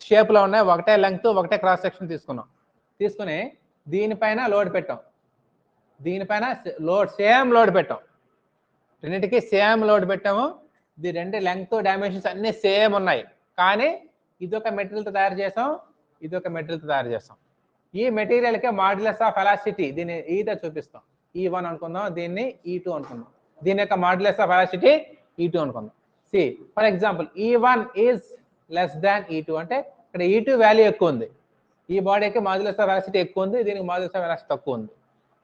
షేప్లో ఉన్నాయి, ఒకటే లెంగ్త్, ఒకటే క్రాస్ సెక్షన్ తీసుకున్నాం. తీసుకుని దీనిపైన లోడ్ పెట్టాం, దీనిపైన లోడ్ సేమ్ లోడ్ పెట్టాం, రెండింటికి సేమ్ లోడ్ పెట్టాము. ఇది 2 లెంగ్త్ డైమెన్షన్స్ అన్ని సేమ్ ఉన్నాయి, కానీ ఇదొక మెటీరియల్తో తయారు చేసాం, ఇదొక మెటీరియల్తో తయారు చేస్తాం. ఈ మెటీరియల్కే మాడ్యులస్ ఆఫ్ ఎలాస్టిసిటీ దీన్ని ఈతో చూపిస్తాం. E1 అనుకుందాం, దీన్ని E2 అనుకుందాం. దీని యొక్క మాడ్యులస్ ఆఫ్ ఎలాస్టిసిటీ E2 అనుకుందాం. See for example E1 is less than E2 అంటే ఇక్కడ E2 వాల్యూ ఎక్కువ ఉంది, ఈ బాడీకి మాడ్యులస్ ఆఫ్ ఎలాస్టిసిటీ ఎక్కువ ఉంది, దీనికి మాడ్యులస్ ఆఫ్ ఎలాస్టిసిటీ తక్కువ ఉంది.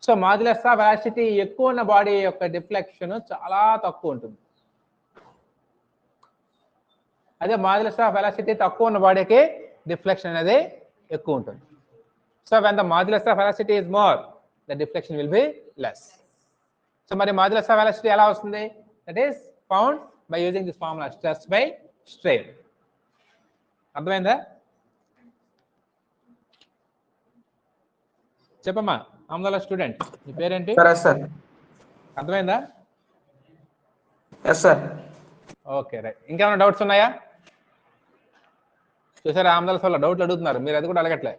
సో మాడ్యులస్ ఆఫ్ వెలాసిటీ ఎక్కువ ఉన్న బాడీ యొక్క డిఫ్లెక్షన్ చాలా తక్కువ ఉంటుంది. అదే మాడ్యులస్ ఆఫ్ వెలాసిటీ తక్కువ ఉన్న బాడీకి డిఫ్లెక్షన్ అనేది ఎక్కువ ఉంటుంది. So when the modulus of velocity is more, the deflection will be less. So మరి మాడ్యులస్ ఆఫ్ వెలాసిటీ ఎలా వస్తుంది? That is found by using this formula, stress by strain. అర్థమైందా? చెప్పమ్మా ఆమ్దాల స్టూడెంట్, మీ పేరేంటి? సార్. అర్థమైందా? Yes sir. Okay right. ఇంకేమైనా doubts ఉన్నాయా? చూసారా ఆమ్దాల వల్ల డౌట్లు అడుగుతున్నారు, మీరు అది కూడా అడగట్లే.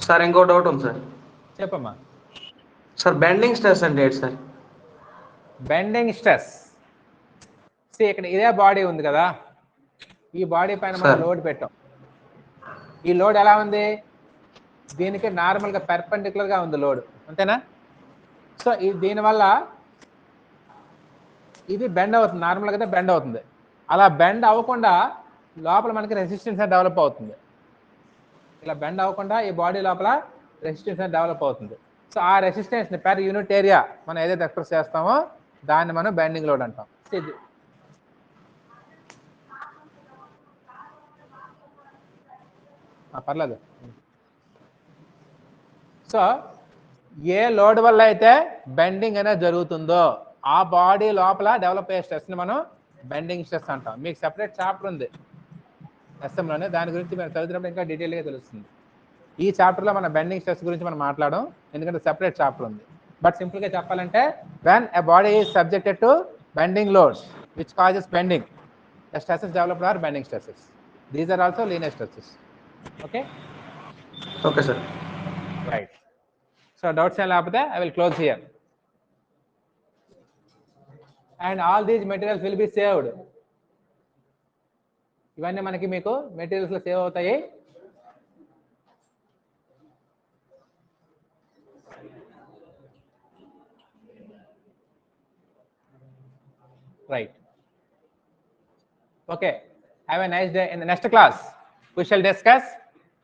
సార్ ఇంకో డౌట్ ఉంది సార్. చెప్పమ్మా. సార్ బెండింగ్ స్ట్రెస్ అంటే ఏంటి సార్? బెండింగ్ స్ట్రెస్, సి ఇక్కడ ఇదే బాడీ ఉంది కదా, ఈ బాడీ పైన మనం లోడ్ పెట్టాం. ఈ లోడ్ ఎలా ఉంది? దీనికి నార్మల్గా పెర్పెండిక్యులర్గా ఉంది లోడ్, అంతేనా? సో దీనివల్ల ఇది బెండ్ అవుతుంది, నార్మల్గా అయితే బెండ్ అవుతుంది. అలా బెండ్ అవ్వకుండా లోపల మనకి రెసిస్టెన్స్ డెవలప్ అవుతుంది. ఇలా బెండ్ అవ్వకుండా ఈ బాడీ లోపల రెసిస్టెన్స్ డెవలప్ అవుతుంది. సో ఆ రెసిస్టెన్స్ని పెర్ యూనిట్ ఏరియా మనం ఏదైతే ఎక్స్ప్రెస్ చేస్తామో దాన్ని మనం బెండింగ్ లోడ్ అంటాం. పర్లేదు. సో ఏ లోడ్ వల్ల అయితే బెండింగ్ అనేది జరుగుతుందో ఆ బాడీ లోపల డెవలప్ అయ్యే స్ట్రెస్ ని మనం బెండింగ్ స్ట్రెస్ అంటాం. మీకు సెపరేట్ చాప్టర్ ఉంది ఎస్ఎంలోనే, దాని గురించి మీరు చదివినప్పుడు ఇంకా డీటెయిల్గా తెలుస్తుంది. ఈ చాప్టర్లో మన బెండింగ్ స్ట్రెస్ గురించి మనం మాట్లాడడం, ఎందుకంటే సెపరేట్ చాప్టర్ ఉంది. బట్ సింపుల్గా చెప్పాలంటే when a body is subjected to bending loads which causes bending, the stresses developed are bending stresses. These are also linear stresses. Okay? Okay, sir. Right. So doubts and lapate, I will close here. And all these materials will be saved. ఇవన్నీ మనకి మీకు materials లో save అవుతాయి. Right. Okay. Have a nice day. In the next class, we shall discuss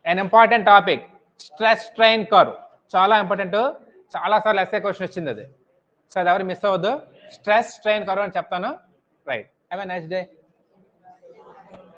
an important topic, stress strain curve. చాలా important, చాలా సార్లు SA question వచ్చింది అది. సో అది ఎవరు మిస్ అవ్వద్దు. స్ట్రెస్ స్ట్రెయిన్ కర్వ్ అని చెప్తాను. Right. Have a nice day.